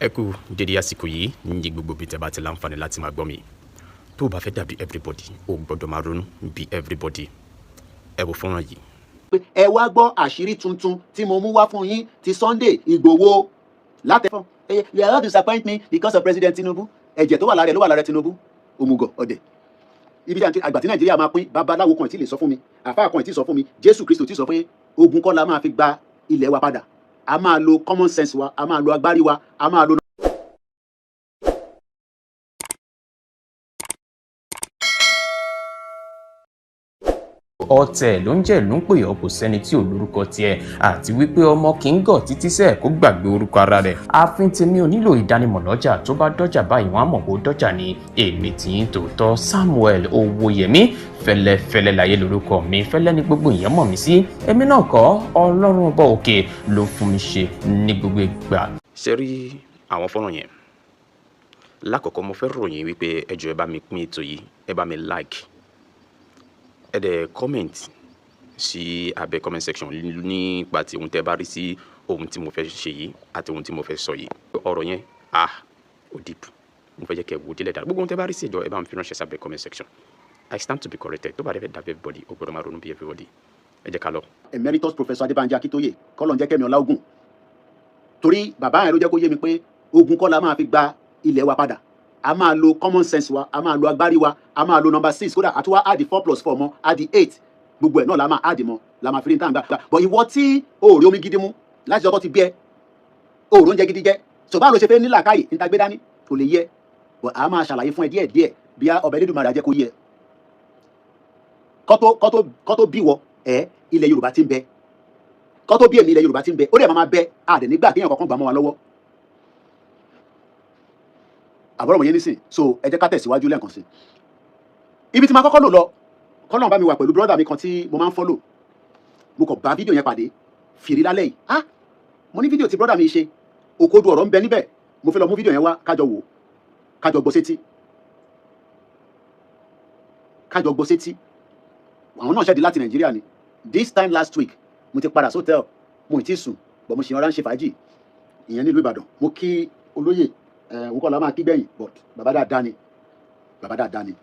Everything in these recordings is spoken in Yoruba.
Ẹ kú dédé àsìkò yìí ní gbogbo bí tẹ́ bá ti láǹfààní láti máa gbọ́ mi. Tó o bá fẹ́ dàbí everybody, o gbọ́dọ̀ máa ronú bí everybody. Ẹ wo fọ́nrán yìí. Ẹ wá gbọ́ àṣírí tuntun tí mo mú wá fún yín ti Sunday Igboho látẹ̀fọ́n. You are not disappoint me because of President Tinubu. Ẹ̀jẹ̀ tó wà lára ẹ̀ ló wà lára Tinubu. Òmùgọ̀ ọ̀dẹ̀. Ibi tí àgbà tí Nàìjíríà máa pín, babaláwo kan tí lè sọ fún mi, àfáà kan tí sọ fún mi, Jésù Kristo tí sọ pé ogun kọ́ la máa fi gba ilẹ̀ wa padà. A máa lo common sense wa, a máa lo agbárí wa, a máa lo. Ọ̀tẹ̀ ló ń jẹ́ ló ń pè ọ́, kò sẹ́ni tí ò lórúkọ tiẹ̀, àti wípé ọmọ kì í gọ̀ títí sẹ́ẹ̀ kó gbàgbé orúkọ ara rẹ̀. Ààfin tèmi ò nílò ìdánimọ̀ lọ́jà, tó bá dọ́jà báyìí wọ́n á mọ̀ pé ó dọ́jà ni. Èmi tìyín tòótọ́ Samuel Owóyẹmí, fẹ́lẹ́fẹ́lẹ́ láyé lórúkọ mi, fẹ́lẹ́ ní gbogbo èèyàn mọ̀ mí sí. Èmi náà kọ́, Ọlọ́run ọba òkè ló fún mi ṣe ní gbogbo ìgbà. Ṣé rí àwọn fọ́nrán yẹn? Lákọ̀ọ́kọ́ mo fẹ́ ròyìn wípé ẹ jọ̀ọ́ ẹ bá mi pín ètò yìí, ẹ bá mi like. Ẹ dẹ̀ comment sí abẹ́ comment section nípa tí ohun tẹ́ bá rí sí ohun tí mo fẹ́ ṣe yìí àti ohun tí mo fẹ́ sọ yìí. Ọ̀rọ̀ yẹn ó deep. Mo fẹ́ jẹ́ kẹ́ wo délẹ̀ dára. Gbogbo ohun tẹ́ bá rí sí ìjọ ẹ bá mi fi ránṣẹ́ sábẹ́ comment section. I stand to be corrected. Tó bá dẹ̀ fẹ́ dàbí everybody, ó gbọ́dọ̀ máa ronú bí everybody. Ẹ jẹ́ ká lọ. Emeritus Professor Adébánjí Akíntóyè kọ́lọ̀ ń jẹ́ kẹ́mi ọlá ogun. Torí bàbá yẹn ló jẹ́ kó yé mi pé ogun kọ́ la máa fi gba ilẹ̀ wa padà. A máa lo common sense wa, a máa lo agbárí wa, a máa lo number 6 kódà àti wá add 4+4 mọ́, add 8 gbogbo ẹ̀ náà la máa add mọ́, la máa fi rí nǹkan gbà. But ìwọ tí o ò rí omi gidi mu láti ọkọ ti bí ẹ, o ò rí oúnjẹ gidi jẹ, so báwo ló ṣe fẹ́ ní làákàyè níta gbé dání kò lè yẹ. But a máa ṣàlàyé fún ẹ díẹ̀ díẹ̀ bí ọbẹ̀ Elédùmarè á jẹ́ kó yẹ. Kọ́ tó bí wọ ilẹ̀ Yorùbá ti ń bẹ, kọ́ tó bí èmi ilẹ̀ Yorùbá ti ń bẹ, ó dẹ̀ máa bẹ àdẹ̀ nígbà kéèyàn kankan gbà mọ́ wa lọ́wọ́. Àbọ̀rọ̀ mọ̀ yé nísìn, so ẹ jẹ́ ká tẹ̀síwájú lẹ́ẹ̀kan sí. Ibi tí máa kọ́kọ́ lò lọ, kọ́nà bá mi wà pẹ̀lú brọ́dà mi kan tí mo máa ń follow. Mo kàn bá fídíò yẹn pàdé fìrí lálẹ́ yìí. Mo ní fídíò tí brọ́dà mi ṣe, òkodo ọ̀rọ̀ ń bẹ níbẹ̀. Mo fẹ́ lọ mú fídíò yẹn wá kájọ wò, kájọ gbọ́ sétí. Àwọn náà ṣẹ́di láti Nàìjíríà ni. This time last week, mo ti padà sótẹ́ẹ̀l, mo ì tí sùn, bọ̀ mo ṣe ọ̀rá ń ṣe fàájì. Ìyẹn nílùú Ìbàdàn. Mo kí olóyè òun kọ́ la máa kí gbẹ̀yìn, but bàbá dáadáa ni.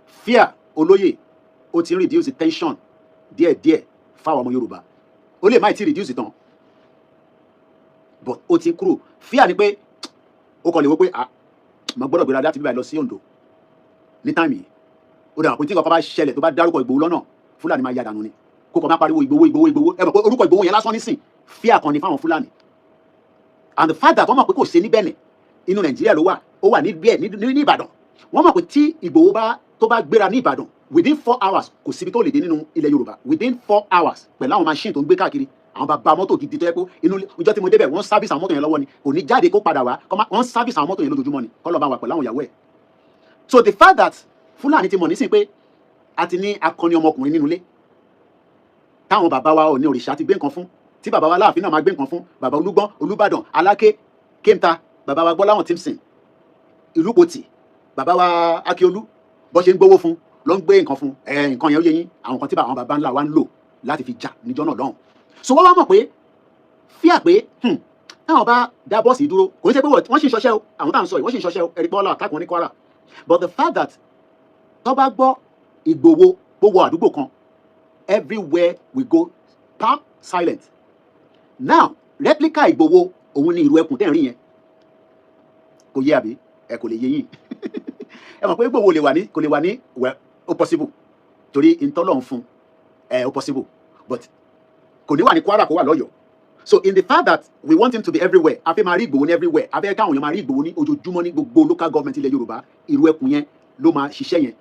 Fear olóyè ó ti ń reduce tension díẹ̀díẹ̀ fáwọn ọmọ Yorùbá. Ó lè má ti reduce tán, but ó ti kúrò. Fear ni pé ó kàn lè wò pé mo gbọ́dọ̀ gbéra láti bíbá lọ sí Oǹdó ní táìmì yìí. Ó dàgbà pé tí nǹkan bá ṣẹlẹ̀ tó bá dárúkọ Ìgbòho lọ́nà, Fúlàní máa yá dànù ni. Kó kàn máa pariwo Ìgbòho. Ẹ mọ̀ pé orúkọ Ìgbòho yẹn lásán nísìn fear kan ni fáwọn Fúlàní. And the fact that wọ́n mọ̀ pé kò sí ní Benin, inú Nàìjíríà ló wà, ó wà ní Ìbàdàn. Wọ́n mọ̀ pé tí Ìgbòho tó bá gbéra ní Ìbàdàn within 4 hours kò síbi tó lè dé nínú ilẹ̀ Yorùbá within 4 hours pẹ̀lú àwọn machine tó ń gbé káàkiri, àwọn bàbá mọ́tò gidi tó yẹ kó inú ìjọ tí mo débẹ̀ wọ́n service àwọn mọ́tò yẹn lọ́wọ́ ni, kò ní jáde kó padà wá, wọ́n service àwọn mọ́tò yẹn lójoojúmọ́ ni, kọ́ lọ́ bá wà pẹ̀lú àwọn ìyàwó ẹ̀. So the fact that Fúlàní ti mọ̀ nísìn pé a ti ní akọni ọmọkùnrin nínú ilé táwọn bàbá wa ò ní òrìṣà ti gbé nǹkan fún, tí bàbá wa Láàfin náà máa gbé nǹkan fún, bàbá Olúgbọ́n, Olúbàdàn, Aláké, Kémta, bàbá wa Gbọ́láhàn Tímsìn, Ìlúpotì, bàbá wa Akíolú, bọ́ ṣe ń gbówó fún ló ń gbé nǹkan fún nǹkan yẹn ó yé yín, àwọn kan tí àwọn bàbá ńlá wa ń lò láti fi jà níjọ́ náà lọ́hùn. So wọ́n wá mọ̀ pé fíà pé táwọn bá dá bọ́ọ̀sì dúró kò ní ṣe pé wọ́n ṣì ń ṣọṣẹ́ o, àwọn táwọn sọ yìí wọ́n ṣì ń ṣọṣẹ́ o, ẹ̀rí pọ́ọ́lá àtàkùn ní Kwara. But the fact that tó bá gbọ́ Ìgbòho gbogbo àdúgbò kan, everywhere we go calm silent. Now replica Ìgbòho òun ni ìrù ẹkùn tẹ́ ń rí yẹn, kò yé àbí ẹ kò lè yé yín. Ẹ mọ̀ pé Ìgbòho kò lè wà ní well ó possible torí ìtọ́lọ̀ ń fún ó possible, but kò ní wà ní Kwara kó wà lọ́yọ̀ọ́. So in the fact that we want him to be everywhere, a fẹ́ máa rí Ìgbòho ní everywhere, a fẹ́ káwọn èèyàn máa rí Ìgbòho ní ojoojúmọ́ ní gbogbo local government ilẹ̀ Yorùbá, ìrù ẹkùn yẹn ló máa ṣiṣẹ́ yẹn.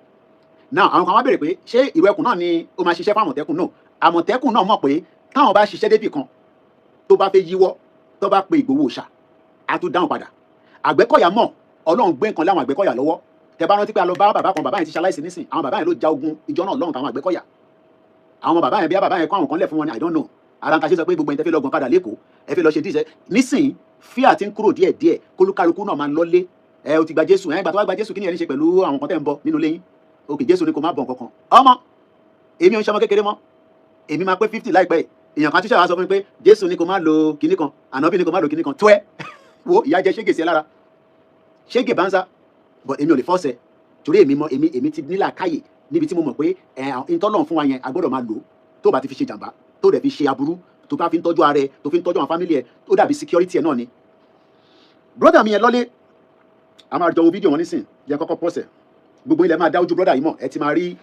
Now àwọn kan wá bèrè pé ṣé ìrù ẹkùn náà ni ó máa ṣiṣẹ́ fún Àmọ̀tẹ́kùn náà? Àmọ̀tẹ́kùn náà mọ̀ pé táwọn bá ṣiṣẹ́ débì kan tó bá fẹ́ yíwọ́, tó bá pe Ìgbòho ṣá, á tún dáhùn padà. Àgbẹ̀kọ̀yà mọ̀ Ọlọ́run gbé nǹkan láwọn Àgbẹ̀kọ̀yà lọ́wọ́. Tẹ bá rántí pé a lọ bá bàbá kan, bàbá yẹn ti ṣaláìsí nísìn, àwọn bàbá yẹn ló ja ogun ìjọ náà lọ́hùn táwọn Àgbẹ̀kọ̀yà. Àwọn bàbá yẹn bí bàbá yẹn kọ́ àwọn kan lẹ̀ fún wọn ni I don't know. Ara ń ta ṣe sọ pé gbogbo ẹni tẹ́ fẹ́ lọ gan kadà lẹ́kọ̀ọ́, ẹ fẹ́ lọ ṣe díṣẹ́. Nísìn fíà ti ń kúrò díẹ̀díẹ̀, kólúkálukú náà máa ń lọ́lé. O ti gba Jésù, ìgbà tó wá gba Jésù kí ni ẹni ṣe pẹ̀lú àwọn kan tẹ́ ń bọ nínú ilé yín? Òkè Jésù ni kò má bọ̀ nǹkan kan. Ọmọ èmi ò ń ṣe ọmọ kékeré mọ́, èmi máa pé 50 láìpẹ́. èèyàn kan tíṣà wa sọ fún mi pé Jésù ní kó má lo kinní kan ànábì ní kó má lo kinní kan tó ẹ wo ìyá jẹ ṣégè sí ẹ lára ṣégè bá ń sá but èmi ò lè fọ́ọ̀sẹ̀ torí èmi ti nílà káyè níbi tí mo mọ̀ pé ìtọ́lọ̀ fún wa yẹn a gbọ́dọ̀ máa lò tó bá ti fi ṣe jàǹbá tó dẹ̀ fi ṣe aburú tó bá fi ń tọ́jú ara ẹ tó fi ń tọ́jú àwọn fámìlì ẹ tó dàbí security ẹ náà ni. brother mi yẹn lọ́lé a máa jọ wo fídíò wọn nísìn yẹn kọ́kọ́ pọ̀sẹ̀ gbogbo ilẹ̀ máa dá ojú brother yìí mọ̀ ẹ ti máa rí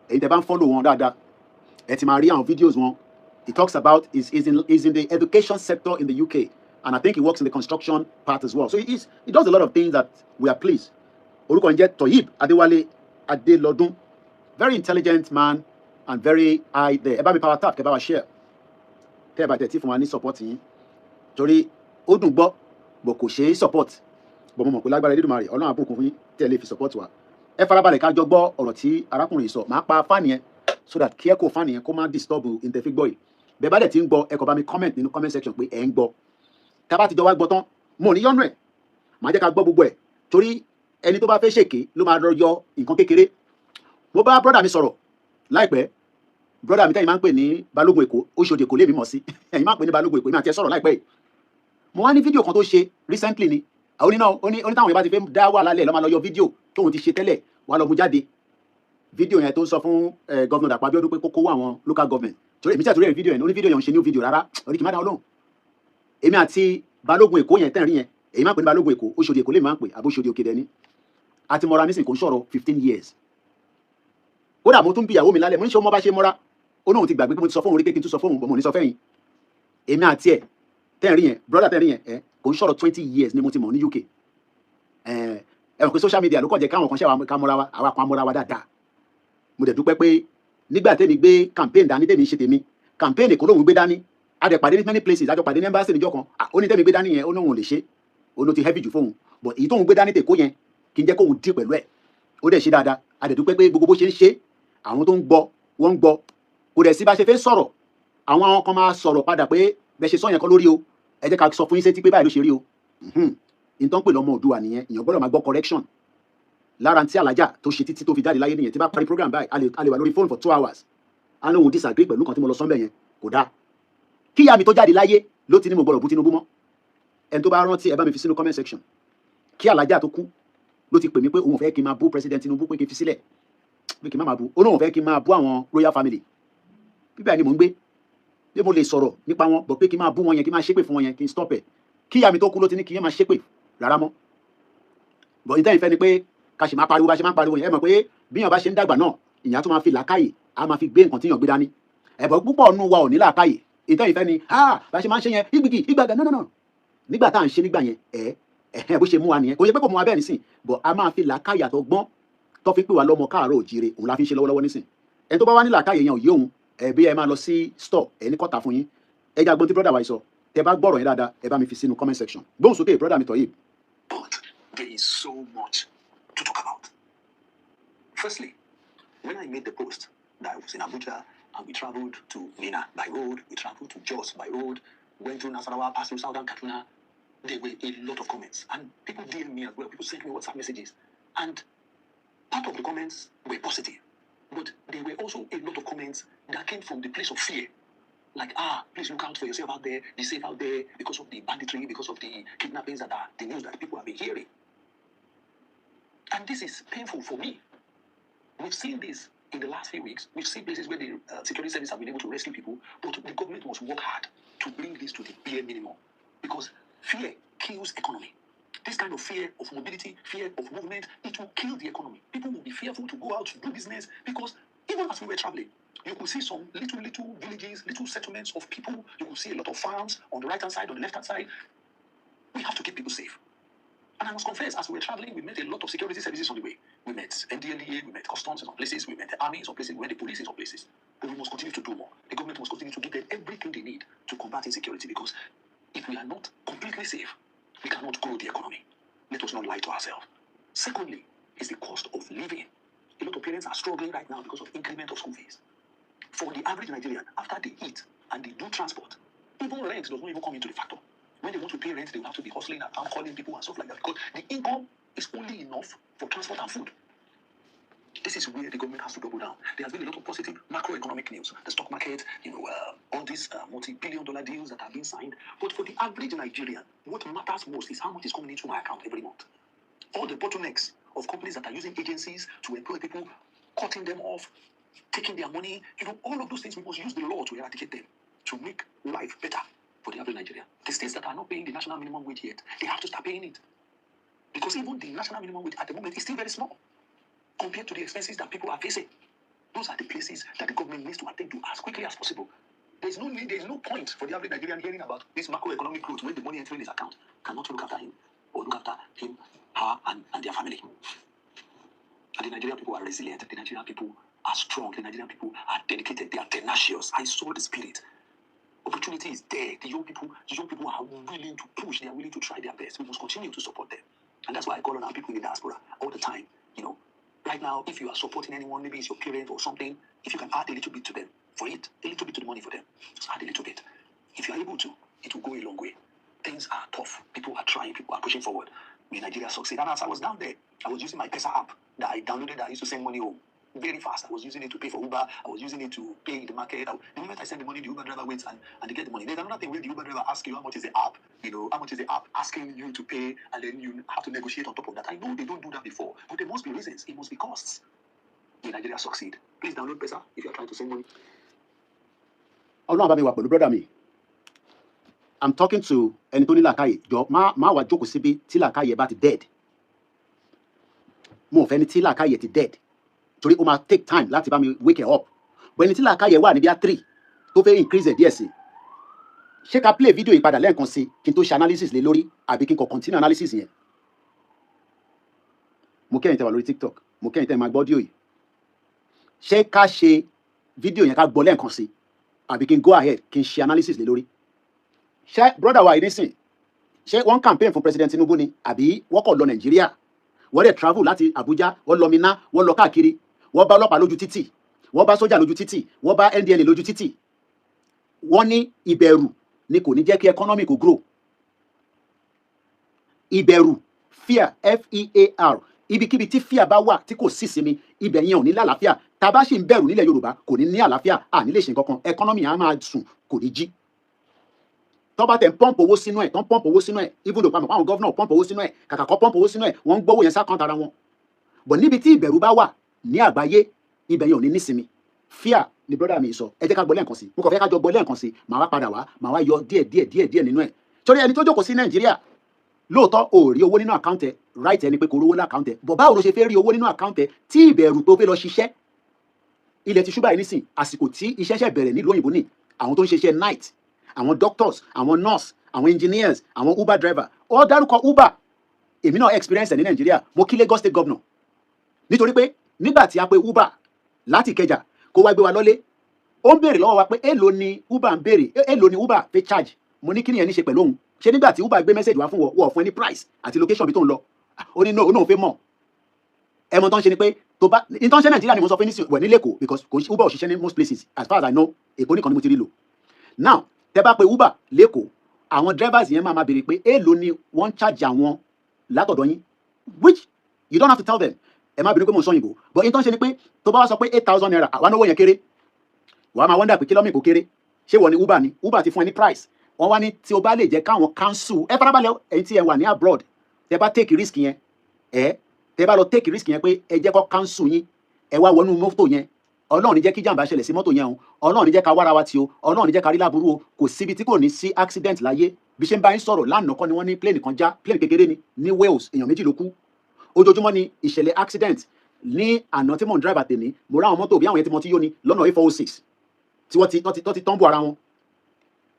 èyí tẹ bá ń follow wọn dáadáa ẹ ti máa rí àwọn videos wọn. He talks about is in the education sector in the UK, and I think he works in the construction part as well. So he does a lot of things that we are pleased. Orúkọ ń jẹ́ Toyib Adéwálé Adélọ́dún, very intelligent man and very high there. Ẹ bá mi power tap, kẹ́ bá wa share. Tẹ́ ẹ bá tẹ̀ tí fún wa ní support yín. Torí ó dùn gbọ́, bọ̀ kò ṣe é support. Bọ̀ mo mọ̀ pé lágbára Elédùmarè, Ọlọ́run àbùkún fún yín tẹ́ ẹ lè fi support wa. Ẹ farabalẹ̀ ká jọ gbọ́ ọ̀rọ̀ tí arákùnrin sọ. Màá pa fáànì yẹn so that kí ẹ kó fáànì yẹn kó má disturb ìtẹ̀fígbọ́ yìí. Bẹ́ẹ̀ bá dẹ̀ ti ń gbọ́ ẹ kọ bá mi comment nínú comment section pé ẹ ń gbọ́. Tá bá ti jọ wá gbọ́ tán mo ní yọ́nú ẹ̀ màá jẹ́ ká gbọ́ gbogbo ẹ̀ torí ẹni tó bá fẹ́ ṣèké ló máa lọ yọ nǹkan kékeré. Mo bá brọ́dà mi sọ̀rọ̀ láìpẹ́ brọ́dà mi tẹ́yìn máa ń pè ní Balógun Èkó Oṣòdì Èkó lèmi mọ̀ sí ẹ̀yin máa ń pè ní Balógun Èkó èmi àti ẹ sọ̀rọ̀ láìpẹ́ yìí. Mo wá ní fídíò kan tó ṣe recently ni àwọn oní táwọn yẹn bá ti fẹ́ dá wà lálẹ́ lọ́ máa lọ yọ fídíò tóun ti ṣe tẹ́lẹ̀ wà lọ mú jáde fídíò yẹn tó ń sọ fún gọ́vnà Dàpọ̀ Abíọ́dún pé kókó àwọn local government torí èmi tí a torí ẹ̀ fídíò yẹn oní fídíò yẹn ń ṣe new video rárá orí kì í má dá Ọlọ́run èmi àti Balógun Èkó yẹn tẹ́rìn yẹn èyí máa ń pè ní Balógun Èkó Oṣòdì Èkó lè máa ń pè àbó Oṣòdì Òkè dẹni àti mọ́ra nísìnyí kò ń sọ̀rọ̀ 15 years kódà mo tún bí ìyàwó mi lálẹ́ mo ní ṣe ọmọ bá ṣe mọ́ra ó náà ti gbàgbé pé mo ti sọ fóun rí pé kí n tún sọ fóun bọ̀ mo ní sọ fẹ́yìn èmi àti ẹ̀ tẹ́rìn yẹn brother tẹ́rìn yẹn kò ń sọ̀rọ̀ 20 years ni mo ti mọ̀ ní UK ẹ̀wọ̀n pé social media ló kọ̀ jẹ́ káwọn kan ṣe àwọn kan mọ́ra wa àwa kan mọ́ra wa dáadáa mo dẹ̀ dúpẹ́ pé nígbà tẹ́mi gbé campaign dání tẹ́mi ṣe tèmi campaign Èkó lóun gbé dání a dẹ̀ pàdé ní many places a jọ pàdé ní embassy níjọ́ kan ó ní tẹ́mi gbé dání yẹn ó lóun ò lè ṣe ó ló ti heavy jù fóun but èyí tóun gbé dání tèkó yẹn kì í jẹ́ kóun dí pẹ̀lú ẹ̀ ó dẹ̀ ṣe dáadáa a dẹ̀ dúpẹ́ pé gbogbo bó ṣe ń ṣe àwọn tó ń gbọ́ wọ́n ń gbọ́ kò dẹ̀ sí bá ṣe fẹ́ sọ̀rọ̀ àwọn kan máa sọ̀rọ̀ padà pé bẹ́ẹ̀ ṣe sọ yẹn kọ́ lórí o ẹ jẹ́ ká sọ fún yín sétí pé báyìí ló ṣe rí o ìtàn pè lọ́mọ Oòduà nìyẹn èèyàn gbọ́dọ̀ máa gbọ́ correction lára tí alájà tó ṣe títí tó fi jáde láyé nìyẹn tí bá parí program báyìí a lè wà lórí phone for 2 hours a ní òun disagree pẹ̀lú kan tí mo lọ sọ́nbẹ̀ yẹn kò dáa kí ìyá mi tó jáde láyé ló ti ní mo gbọ́dọ̀ bú Tinubu mọ́ ẹni tó bá rántí ẹ bá mi fi sínú comment section kí alájà tó kú ló ti pè mí pé òun ò fẹ́ kí n máa bú president Tinubu pé kí n fi sílẹ̀ pé kí n má máa bú ó lóun ò fẹ́ kí n máa bú àwọn royal family bíbẹ̀ ni mò ń gbé bí mo lè sọ̀rọ̀ nípa wọn bọ̀ pé kí n máa bú wọn yẹn kí n máa ṣépè fún wọn yẹn kí n stop ẹ̀ kí ìyá mi tó kú ló ti ní kí n máa ṣépè rárá mọ́ bọ̀ ìtẹ́yìn fẹ́ ni pé ká ṣe máa pariwo bá ṣe máa pariwo yẹn ẹ mọ̀ pé bíyàn bá ṣe ń dàgbà náà ìyá tó máa fi làákàyè á máa fi gbé nǹkan tíyàn gbé dání ẹ̀bọ̀ púpọ̀ nù wa ò ní làákàyè ìtẹ́yìn fẹ́ ni bá ṣe máa ń ṣe yẹn ìgbìgì ìgbàgà náà nígbà tá à ń ṣe nígbà yẹn bó ṣe mú wa nìyẹn kò yẹ pé kò mú wa bẹ́ẹ̀ nísìn bọ̀ a máa fi làákàyè àtọgbọ́n tó fi pè wá lọ́mọ káàárọ̀ òjíire òun la fi ń ṣe lọ́wọ́lọ́wọ́ nísìn ẹni tó bá wá ní làákàyè yẹn ò yé òun bí ẹ máa lọ sí store ẹ ní kọ́ta fún yín ẹ jẹ́ agbọ́n tí brother wa yìí sọ tẹ bá gbọ́rọ̀ yẹn dáadáa ẹ bá mi fi sínú comment section gbóhùn sókè brother mi Toyib. But there is so much to talk about. Firstly, when I made the post that I was in Abuja and we traveled to Mina by road, we traveled to Jos by road, went through Nasarawa, passed through Southern Kaduna, there were a lot of comments. And people DM me as well. People sent me WhatsApp messages. And part of the comments were positive. But there were also a lot of comments that came from the place of fear. Like, please look out for yourself out there, be safe out there, because of the banditry, because of the kidnappings that are the news that people have been hearing. And this is painful for me. We've seen this in the last few weeks. We've seen places where the security service have been able to rescue people, but the government must work hard to bring this to the bare minimum. Because fear kills economy. This kind of fear of mobility, fear of movement, it will kill the economy. People will be fearful to go out to do business because even as we were traveling, you could see some little villages, little settlements of people. You could see a lot of farms on the right-hand side, on the left-hand side. We have to keep people safe. And I must confess, as we were traveling, we met a lot of security services on the way. We met NDLEA, we met customs in some places, we met the army in some places, we met the police in some places. But we must continue to do more. The government must continue to give them everything they need to combat insecurity, because if we are not completely safe, we cannot grow the economy. Let us not lie to ourselves. Secondly, is the cost of living. A lot of parents are struggling right now because of increment of school fees. For the average Nigerian, after they eat and they do transport, even rent does not even come into the factor. When they want to pay rent, they will have to be hustling and calling people and stuff like that, because the income is only enough for transport and food. This is where the government has to double down. There has been a lot of positive macroeconomic news. The stock market, all these multi-billion-dollar deals that have been signed. But for the average Nigerian, what matters most is how much is coming into my account every month. All the bottlenecks of companies that are using agencies to employ people, cutting them off, taking their money, all of those things, we must use the law to eradicate them, to make life better for the average Nigerian. The states that are not paying the national minimum wage yet, they have to start paying it. Because even the national minimum wage at the moment is still very small compared to the expenses that people are facing. Those are the places that the government needs to attend to as quickly as possible. There's no point for the average Nigerian hearing about this macroeconomic growth when the money entering his account cannot look after him or look after him, her, and their family. And the Nigerian people are resilient. The Nigerian people are strong. The Nigerian people are dedicated. They are tenacious. I saw the spirit. Opportunity is there. The young people are willing to push. They are willing to try their best. We must continue to support them. And that's why I call on our people in the diaspora all the time. Right now, if you are supporting anyone, maybe it's your parent or something, if you can add a little bit to them for it, a little bit to the money for them, just add a little bit. If you are able to, it will go a long way. Things are tough. People are trying. People are pushing forward. May Nigeria succeed. And as I was down there, I was using my Pesa app that I downloaded. I used to send money home very fast. I was using it to pay for Uber. I was using it to pay in the market. The moment I send the money, the Uber driver waits and they get the money. There's another thing where the Uber driver asks you how much is the app, how much is the app, asking you to pay, and then you have to negotiate on top of that. I know they don't do that before, but there must be reasons. It must be costs. Will Nigeria succeed? Please download Pesa if you are trying to send money. Ọlọ́run bá mi wà pẹ̀lú brother mi. I'm talking to ẹni tó ní làákàyè. Jọ má wá jókòó síbi tí làákàyè bá ti dead. Mo ò fẹ́ ni tí làákàyè ti dead. Torí ó máa take time láti bá mi wake up. But ẹni tí làákàyè wà níbi 3 tó fẹ́ increase ẹ̀ díẹ̀ sí. Ṣé ká play video yìí padà lẹ́ẹ̀kan sí kí n tó ṣe analysis lé lórí àbí kí n kò continue analysis yẹn? Mo kẹ́yìn tẹ́ wà lórí TikTok. Mo kẹ́yìn tẹ́ máa gbọ́ audio yìí. Ṣé ká ṣe video yẹn ká gbọ́ lẹ́ẹ̀kan sí àbí kí n go ahead kí n ṣe analysis lé lórí? Ṣé brother wa ìdínsìn ṣé wọ́n campaign fún President Tinubu ni àbí wọ́n kọ̀ lọ Nàìjíríà? Wọ́n dẹ̀ travel láti Abuja, wọ́n lọ Minna, wọ́n lọ káàkiri, wọ́n bá ọlọ́pàá lójú títì, wọ́n bá sójà lójú títì, wọ́n bá NDLA lójú títì. Wọ́n ní ìbẹ̀rù ni kò ní jẹ́ kí economy kò grow. Ìbẹ̀rù, fear, F-E-A-R. Ibikíbi tí fear bá wà tí kò sí sinmi, ibẹ̀ yẹn ò ní lálàáfíà. Tá bá sì ń bẹ̀rù nílẹ̀ Yorùbá kò ní àlàáfíà, ní lè ṣe nǹkan kan. Economy á máa sùn, kò ní jí. Tó bá tẹ̀ ń pump owó sínú ẹ̀, tó ń pump owó sínú ẹ̀, even though àwọn governor pump owó sínú ẹ̀, kàkà kọ́ pump owó sínú ẹ̀, wọ́n ń gbówó yẹn sákàntà ara wọn. But níbi tí ìbẹ̀rù bá wà ní àgbáyé, ibẹ̀ yẹn ò ní nísinmi. Fear ni brother mi sọ. Ẹ jẹ́ ká gbọ́ lẹ́ẹ̀kan sí. Mo kàn fẹ́ ká jọ gbọ́ lẹ́ẹ̀kan sí. Màá wá padà wá, màá wá yọ díẹ̀ nínú ẹ̀. Torí ẹni tó jókòó sí Nàìjíríà, lóòótọ́ ò rí owó nínú account ẹ̀, right ẹni pé kò rówó ní account ẹ̀. But báwo ló ṣe fẹ́ rí owó nínú account ẹ̀ tí ìbẹ̀rù pé ó fẹ́ lọ ṣiṣẹ́? Ilẹ̀ ti ṣú báyìí nísìn, àsìkò tí iṣẹ́ ṣẹ̀ bẹ̀rẹ̀ nílùú òyìnbó ní àwọn tó ń ṣiṣẹ́ night, àwọn doctors, àwọn nurse, àwọn engineers, àwọn Uber driver. Ó dárúkọ Uber. Èmi náà experience ẹ̀ ní Nàìjíríà. Mo kí Lagos State governor. Nítorí pé nígbà tí a pe Uber láti Ìkẹjà kó wá gbé wa lọ́lé, ó ń béèrè lọ́wọ́ wa pé èló ni Uber ń béèrè, èló ni Uber fẹ́ charge. Mo ní kí ni ẹ̀ ní ṣe pẹ̀lú òun. Ṣé nígbà tí Uber gbé message wá fún wọ́n fún ẹ ní price àti location bí tó ń lọ? Ó ní no, òun fẹ́ mọ̀. Ẹmọ tó ń ṣe ni pé tó bá ìtàn ṣe Nàìjíríà ni mo sọ fún nísìn wẹ̀ ní Lẹ́kọ̀ọ́ because Uber ò ṣiṣẹ́ ní most places as far as I know. Èkó nìkan ni mo ti rí lò. Now tẹ bá pe Uber Lẹ́kọ̀ọ́, àwọn drivers yẹn máa béèrè pé èló ni wọ́n charge àwọn látọ̀dọ̀ yín, which you don't have to tell them. Ẹ má bínú pé mo sọ òyìnbó, but ìtàn ṣe ni pé tó bá wá sọ pé 8,000 naira àwọn náwó yẹn kéré, wàá máa wonder pé kílómì kò kéré. Ṣé wọ́n ní Uber ni? Uber ti fún ẹ ní price. Wọ́n wá ní tí o bá lè jẹ́ káwọn cancel. Ẹ farabalẹ̀ ẹ̀yin tí ẹ wà ní abroad, tẹ bá take risk yẹn, tẹ bá lọ take risk yẹn pé ẹ jẹ́ kó cancel yín, ẹ wá wọnú mọ́tò yẹn. Ọlọ́run ní jẹ́ kí jàǹbá ṣẹlẹ̀ sí mọ́tò yẹn o. Ọlọ́run ní jẹ́ ká wára wa tí o. Ọlọ́run ní jẹ́ ká rí láburú o. Kò síbi tí kò ní sí accident láyé. Bí ṣe ń bá yín sọ̀rọ̀ lánàá kọ́ ni wọ́n ní plane kan já, plane kékeré ni ní Wales, èèyàn 2 ló kú. Ojoojúmọ́ ni ìṣẹ̀lẹ̀ accident. Ní àná tí mò ń drive àtẹ̀ní, mo rá àwọn mọ́tò bí àwọn yẹn tí mo ti yó ni lọ́nà A406 tí wọ́n ti tọ́ǹbù ara wọn.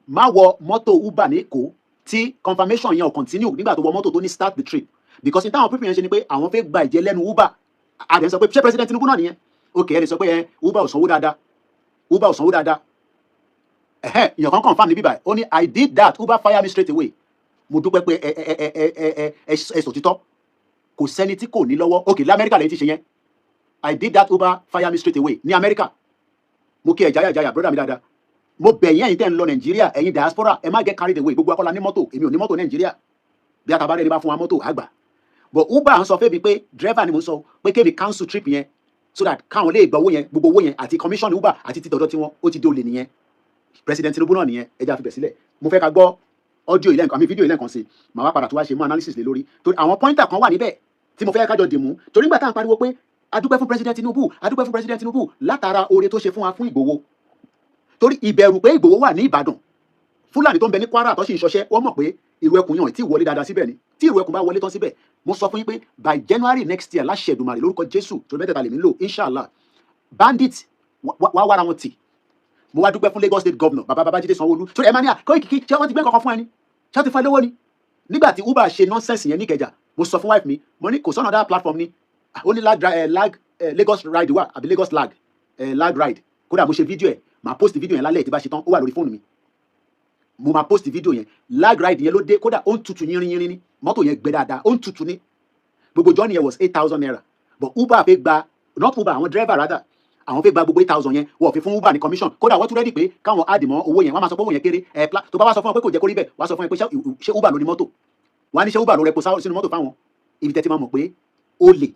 Má wọ mọ́tò Uber ní Èkó tí confirmation yẹn ò continue nígbà tó wọ mọ́tò tó ní start the trip, because in táwọn pípìn yẹn ṣe ni pé àwọn fẹ́ gba ìjẹ lẹ́nu Uber. Àdé sọ pé ṣé President Tinubu náà nìyẹn? Ok, ẹ lè sọ pé Uber ò sanwó dáadáa, Uber ò sanwó dáadáa. Èèyàn kan confirm níbí báyìí, ó ní I did that, Uber fire me straight away. Mo dúpẹ́ pé ẹ sòtítọ́. Kò sẹ́ni tí kò ní lọ́wọ́. Ok, l'Amẹ́ríkà lẹ́yìn ti ṣe yẹn. I did that, Uber fire me straight away ní Amẹ́ríkà. Mo kí ẹ jáyà brother mi dáadáa. Mo bẹ̀yìn ẹ̀yin tẹ́ ń lọ Nàìjíríà, ẹ̀yin diaspora, ẹ má get carried away. Gbogbo akọ́la ní mọ́tò, èmi ò ní mọ́tò Nàìjíríà. Bí atabarẹ́ ni bá fún wa mọ́tò àgbà. But Uber ń sọ fẹ́ bi pé driver ni mo sọ pé kébi cancel trip yẹn so that káwọn lè gba owó yẹn, gbogbo owó yẹn àti commission Uber àti títọ̀dọ̀ tiwọn ó ti di olè nìyẹn. President Tinubu náà nìyẹn, ẹja fi bẹ̀ sílẹ̀. Mo fẹ́ ká gbọ́ audio ilé nǹkan, àmì fídíò ilé nǹkan sí, màá wá padà tó wá ṣe mú analysis lé lórí. Torí àwọn pointer kan wà níbẹ̀ tí mo fẹ́ kájọ dìmú. Torí nígbà tá à ń pariwo pé adúpẹ́ fún President Tinubu, adúpẹ́ fún President Tinubu látara oore tó ṣe fún wa fún Ìgbòho. Torí ìbẹ̀rù pé Ìgbòho wà ní Ìbàdàn, Fúlàní tó ń bẹ ní Kwara tó sì ń ṣọṣẹ́, wọ́n mọ̀ pé ìrù ẹkùn yàn tí wọlé dáadáa síbẹ̀ ni. Tí ìrù ẹkùn bá wọlé tán síbẹ̀, mo sọ fún yín pé by January next year láṣẹ Èdùmàrè lórúkọ Jésù tó mẹ́tẹ̀ẹ̀ta lèmi ń lò, inshallah, bandit wá wára wọn tì. Mo wá dúpẹ́ fún Lagos State Governor bàbá Babájídé Sanwó-Olú. Torí ẹ máa ní Koiki ṣé wọ́n ti gbé kankan fún ẹni? Ṣé wọ́n ti fún ẹ lówó ni? Nígbà tí Uber ṣe nonsense yẹn ní Ìkẹjà, mo sọ fún wife mi, mo ní kò sọ́nà other platform ni, ó ní Lagos ride wà àbí Lagos lag ride. Kódà mo ṣe fídíò ẹ̀, màá post fídíò yẹn lálẹ́ tí bá ṣe tán, ó wà lórí fóònù mi. Mo máa post fídíò yẹn, lag ride yẹn ló dé, kódà ó ń tutù yínrín ní, mọ́tò yẹn gbẹ dáadáa, ó ń tutù ní. Gbogbo journey yẹn was 8,000 naira, but Uber fẹ́ gba, not Uber, àwọn driver rather, àwọn fẹ́ gba gbogbo 8,000 yẹn, wọ́n fi fún Uber ní commission. Kódà wọ́n tún ready pé káwọn add mọ́ owó yẹn, wọ́n máa sọ pé owó yẹn kéré, tó bá wá sọ fún wọn pé kò jẹ́ kó rí bẹ́ẹ̀, wá sọ fún wọn pé ṣé Uber ló ní mọ́tò, wọ́n á ní ṣé Uber ló rẹpo sínú mọ́tò fáwọn. Ibi tẹ́tí máa mọ̀ pé olè,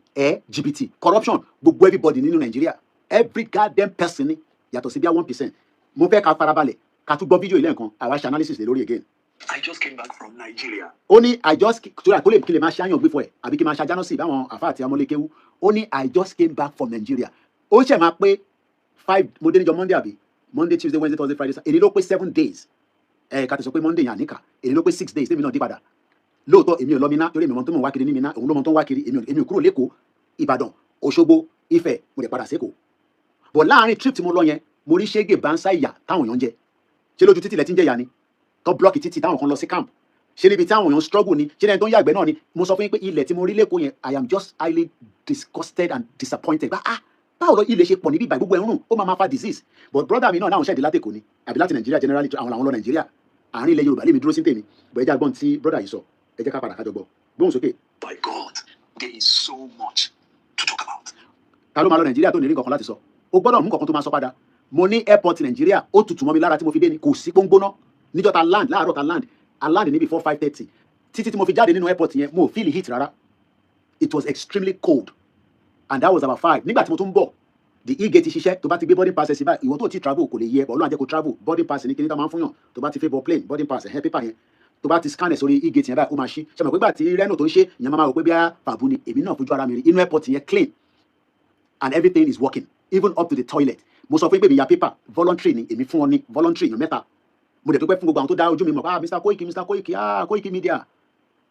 jìbìtì, corruption, gbogbo everybody nínú Nàìjíríà, every goddamn person ni, yàtọ̀ sí bí i 1%. Mo fẹ́ ká farabalẹ̀ ká tún gbọ́ fídíò ilé nǹkan, àwa ṣe analysis lé lórí again. I just came back from Nigeria. Ó ní I just tó rà kó lè kí lè máa ṣe àyàn gbé fún ẹ àbí kí máa ṣe ajánọ́sì báwọn àfa àti amọ́lékéwú. Ó ní I just came back from Nigeria. Ó ṣẹ̀ máa pé 5, mo dé níjọ́ Monday àbí Monday, Tuesday, Wednesday, Thursday, Friday, èyí ló pé 7 days. Ká ti sọ pé Monday yẹn àníkà, èyí ló pé 6 days tèmi náà dé padà. Lóòótọ́ èmi ò lọ Minna torí èmi mọ̀ tó mọ̀ wá kiri ní Minna, òun ló mọ̀ tó ń wá kiri, èmi ò kúrò l'Ékòó, Ìbàdàn, Òṣogbo, Ifẹ̀, mo dẹ̀ padà s'Ékòó. But láàárín trip tí mo lọ yẹn, mo rí ṣége bánsá ìyà táwọn èèyàn ń jẹ. Ṣé lójú títì lẹ ti ń jẹ ìyà ni? Tó blọ́ọ̀kì títì táwọn kan lọ sí camp. Ṣé níbi tí àwọn èèyàn struggle ni? Ṣé ẹni tó ń yàgbẹ́ náà ni? Mo sọ fún yín pé ilẹ̀ tí mo rí l'Ékòó yẹn, I am just highly disgusted and disappointed. Báwo lọ ilẹ̀ ṣe pọ̀ níbí ìbàgbọ́ gbogbo ẹ̀rùn, ó máa fa disease. But brother mi náà náà ṣẹ̀dí látẹ̀kọ́ ni, àbí láti Nàìjíríà generally, àwọn làwọn lọ Nàìjíríà. Àárín ilẹ̀ Yorùbá lèmi dúró sí tèmi. Bọ̀ ẹ jẹ́ agbọ́n tí brother yìí sọ, ẹ jẹ́ ká padà kájọ gbọ́. Gbóhùn sókè. My God, there is so much to talk about. Ta ló máa lọ Nàìjíríà tó ní rí nǹkan kan láti sọ? O gbọ́dọ̀ mú nǹkan tó máa sọ padà. Mo ní airport Nàìjíríà, ó tutù mọ́ mi lára tí mo fi dé ni, kò sí gbóngbóná. Níjọ́ ta land, láàárọ̀ ta land, I land ní before 5:30. Títí tí mo fi jáde nínú airport yẹn, mo feel heat rárá. It was extremely cold. And that was about 5. Nígbà tí mo tún bọ̀, the e-gate ṣiṣẹ́, tó bá ti gbé boarding pass sí báyìí, ìwọ tó ti travel kò lè yẹ, Ọlọ́run á jẹ́ kó travel. Boarding pass ní kíní tá máa ń fún yàn, tó bá ti fẹ́ bọ plane, boarding pass, paper yẹn. Tó bá ti scan ẹ̀ sórí e-gate yẹn báyìí, ó máa ṣí. Ṣé mo pé gbà tí Reno tó ń ṣe, ìyẹn máa rò pé bí a fàbú ni, èmi náà fojú ara mi rí. Inú airport yẹn clean. And everything is working, even up to the toilet. Mo sọ fún pé mi ya paper, voluntary ni, èmi fún wọn ní voluntary èèyàn mẹ́ta. Mo dẹ̀ dúpẹ́ fún gbogbo àwọn tó dá ojú mi mọ̀, Mr. Koiki, Koiki Media.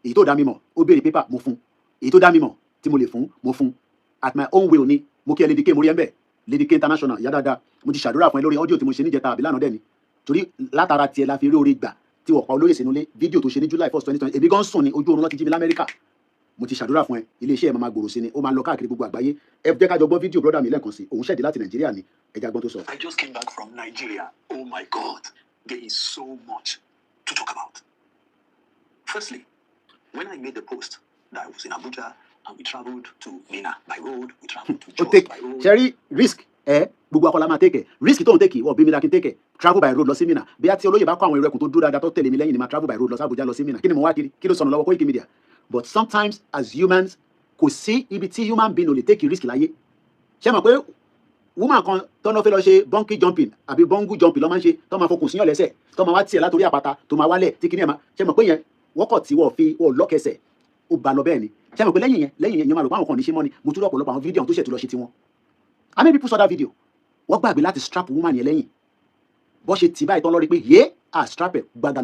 Èyí tó dá mi mọ̀, ó béèrè paper, mo fún. Èyí tó dá mi mọ̀, tí mo lè fún, mo fún. At my own will ni, mo kí ẹ Lady K, mo rí ẹ ń bẹ̀. Lady K International, ìyá dáadáa. Mo ti ṣàdúrà fún ẹ lórí audio tí mo ṣe níjẹta àbí lánàá dẹ̀ ni. Torí látara tiẹ̀ la fi rí orí gbà tí wọ́n pa olóyè sínú ilé, fídíò tó ṣe ní July 1st, 2020. Èmi gan sùn ní ojú oorun lọ́ti jí mi l'Amẹ́ríkà. Mo ti ṣàdúrà fún ẹ, ilé-iṣẹ́ ẹ̀ máa gbòòrò sí ni, ó máa lọ káàkiri gbogbo àgbáyé. Ẹ jẹ́ ká jọ gbọ́ fídíò brother mi lẹ́ẹ̀kan sí, òun ṣẹ̀dí láti Nàìjíríà ni, ẹ jẹ́ agbọ́n tó sọ. I just came back from Nigeria. Oh my God, there is so much to talk about. Firstly, when I made the post that I was in Abuja and we traveled to Minna by road, we traveled to Jos by road. Sherry, risk, gbogbo akọ́lá máa take risk tó ń take wọ́n bí mi lákin take travel by road lọ sí Minna. Bí a ti olóyè bá kọ́ àwọn ẹrù ẹkùn tó dúró dáadáa tó tẹ̀lé mi lẹ́yìn ni máa travel by road lọ sí Abuja lọ sí Minna. Kí ni mo wá kiri? Kí ló sọnù lọ́wọ́ Koiki Media? But sometimes as humans, kò sí ibi tí human being ò lè take risk láyé. Ṣé mọ̀ pé woman kan tọ́nà fẹ́ lọ ṣe bungee jumping àbí bongu jumping lọ́ máa ń ṣe tó máa fokùn síyàn lẹ́sẹ̀ tó máa wá tiẹ̀ látòrí àpáta tó máa wálẹ̀ tí kìíní ẹ̀ máa ṣe mọ̀ pé yẹn wọ́kọ̀ tí wọ́n lọ́kẹsẹ̀ ó ba lọ bẹ́ẹ̀ ni ṣe mọ̀ pé lẹ́yìn yẹn yẹn máa rò pé àwọn kan ní ṣe mọ́ ni mo tún lọ́pọ̀lọpọ̀ àwọn fídíò tó ṣètò lọ ṣe tiwọn. How many people saw that video? Wọ́n gbàgbé láti strap woman yẹn lẹ́yìn bọ́ ṣe tì báyìí tán lọ́rí pé yé strap ẹ̀ gbàgà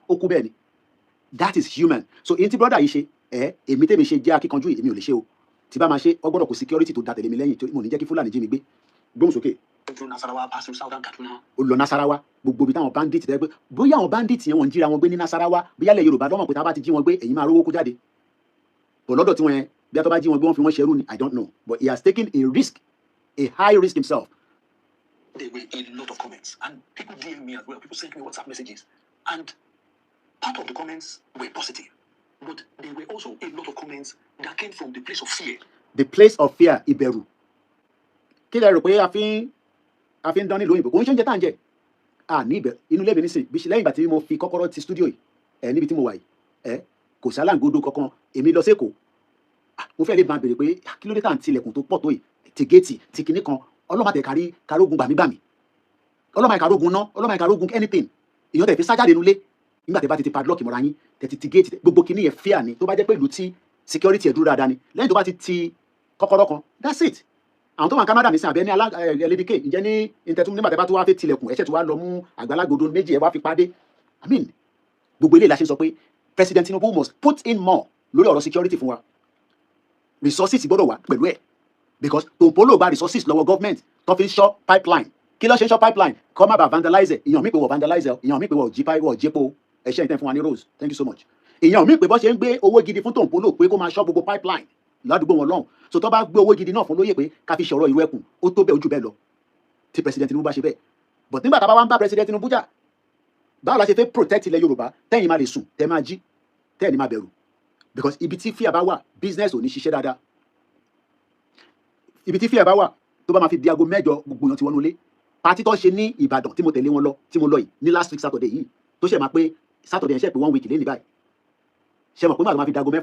ó kú bẹ́ẹ̀ ni. That is human. So èyí tí brother yìí ṣe èmi tèmi ṣe jẹ́ akíkanjú èmi ò lè ṣe o tí bá máa ṣe ọgbọ́dọ̀ kò security tó da tẹ̀lé mi lẹ́yìn tó mo ní jẹ́ kí Fúlàní jí mi gbé gbóhùn sókè. Through Nasarawa, pass through Southern Kaduna. Ó lọ Nasarawa gbogbo ibi táwọn bandit tẹ́ pé bóyá àwọn bandit yẹn wọ́n ń jíra wọn gbé ní Nasarawa bóyá ilẹ̀ Yorùbá lọ́mọ̀ pé tá a bá ti jí wọn gbé èyí máa rówó kó jáde. Bọ̀ lọ́dọ̀ tí wọ́n yẹn bí a tó bá jí wọn gbé wọ́n fi wọ́n ṣerú ni I don't know but he has taken a risk, a high risk himself. There were a lot of comments and people DM me as well. People sent me WhatsApp messages and part of the comments were positive, but there were also a lot of comments that came from the place of fear. The place of fear, ìbẹ̀rù. Kí lẹ rò pé a fi ń dán nílùú òyìnbó kò ń ṣe oúnjẹ tá à ń jẹ ní ìbẹ̀rù inú ilé mi nísìn bí lẹ́yìn ìgbà tí mo fi kọ́kọ́rọ́ ti studio yìí níbi tí mo wà yìí kò sí aláǹgodo kankan èmi lọ sẹ́kọ̀ọ́ mo fẹ́ lè máa bèrè pé kí ló dé tá à ń tilẹ̀kùn tó pọ̀ tó yìí ti géètì ti kinní kan ọlọ́mọ àtẹ̀ kárógun gbàmígbàmí ọlọ́mọ àìkárógun ná ọlọ́mọ àìkárógun anything èèyàn tẹ̀ fi sájáde nulẹ̀ nígbà tẹ̀ bá ti padlock mọ́ra yín tẹ̀ ti géètì gbogbo kinní yẹn fear ni tó bá jẹ́ pé ìlú tí security ẹ̀ dúró dáadáa ni lẹ́yìn tó bá ti kọ́kọ́rọ́ kan that's it àwọn tó wà ní Canada ní sin àbẹ ní LDK ǹjẹ́ ní ìtẹ̀tún nígbà tẹ́ bá tó wá fẹ́ tilẹ̀kùn ẹ̀ṣẹ̀ tó wá lọ mú àgbàlagbòdo méjì ẹ̀ wá fi pàdé I mean gbogbo eléyìí la ṣe sọ pé President Tinubu must put in more lórí ọ̀rọ̀ security fún wa resources gbọ́dọ̀ wà pẹ̀lú ẹ̀ because Tompolo gba resources lọ́wọ́ government tó fi ń ṣọ́ pipeline kí ló ṣe ń ṣọ́ pipeline kọ́ má bàa vandalize èèyàn mi pé wọ́n vandalize èèyàn mi pé wọ́n jípo ẹ̀ṣẹ̀ ìtẹ́ fún wa ní rose thank you so much èèyàn mi pé bọ́ ṣe ń gbé owó gidi fún Tompolo pé kó máa ṣọ́ gbogbo pipeline ládùúgbò wọn lọ́hùn so tó bá gbé owó gidi náà fún lóye pé ká fi ṣọ̀rọ̀ ìlú ẹkùn ó tó bẹ́ẹ̀ ojú bẹ́ẹ̀ lọ tí President Tinubu bá ṣe bẹ́ẹ̀ but nígbà tá a bá wá ń bá President Tinubu jà báwo la ṣe fẹ́ protect ilẹ̀ Yorùbá tẹ́yìn máa lè sùn tẹ́ máa jí tẹ́yìn ní máa bẹ̀rù because ibi tí fear bá wà business ò ní ṣiṣẹ́ dáadáa ibi tí fear bá wà tó bá máa fi di aago 8 gbogbo èèyàn ti wọnú ilé pati tó ṣe ní Ìbàdàn tí mo tẹ̀lé wọn lọ tí mo lọ yìí ní last week Saturday yìí tó ṣe máa pé Saturday yẹn ṣe pé 1 week lé ní báyìí ṣe mọ̀ pé máa tó máa fi di aago 6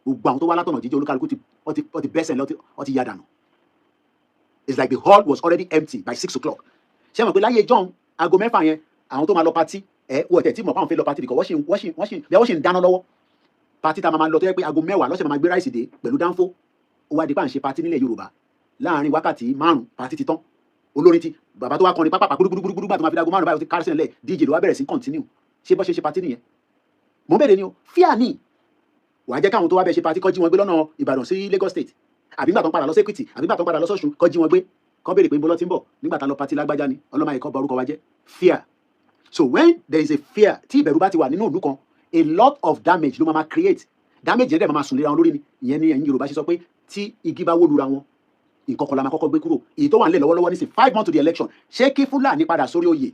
gbogbo àwọn tó wá látọ̀nà jíjẹ́ olúkálukú ti bẹ́sẹ̀ lọ ti ya dànù it's like the hall was already empty by 6 o'clock ṣe mọ̀ pé láyé john aago 6 yẹn àwọn tó máa lọ pati wọ́n tẹ̀ tí mọ̀ pàwọn fẹ́ lọ pati because wọ́n ṣì ń dáná lọ́wọ́ pati tá a máa lọ tó yẹ pé aago 10 lọ́sẹ̀ máa gbé ráìsì dé pẹ̀lú dánfó ó wá di pa à ń ṣe pati nílẹ̀ Yorùbá láàrin wákàtí 5 pati ti tán olórin ti bàbá tó wá kọrin pápá gbúgbúgbúgbú gbà tó máa fi dago 5 báyìí ó ti kárí sílẹ̀ DJ ló wá bẹ̀rẹ̀ sí continue ṣé bọ́ ṣe pati nìyẹn mo bẹ̀rẹ̀ ni o fíà ní wàá jẹ́ káwọn tó wá bẹ̀ ṣe pati kọ́ jí wọn gbé lọ́nà Ìbàdàn sí Lagos State àbí nígbà tó ń padà lọ sí Èkìtì àbí nígbà tó ń padà lọ sọ́ṣun kọ́ jí wọn gbé kọ́ béèrè pé bọ́lọ́ ti ń bọ̀ nígbà tá lọ pati lágbájá ni ọlọ́mọ ẹ̀kọ́ borúkọ wa jẹ́ fear so when there is a fear tí ìbẹ̀rù bá ti wà nínú ìlú kan a lot of damage ló máa create damage yẹn dẹ̀ máa sùn lé ra wọn lórí ni ìyẹn ni ẹ̀yin Yorùbá ṣe sọ pé tí igi bá wó lura wọn nǹkan kan la máa kọ́kọ́ gbé kúrò èyí tó wà nílẹ̀ lọ́wọ́lọ́wọ́ nísìn 5 months to the election ṣé kí Fúlàní padà sórí oyè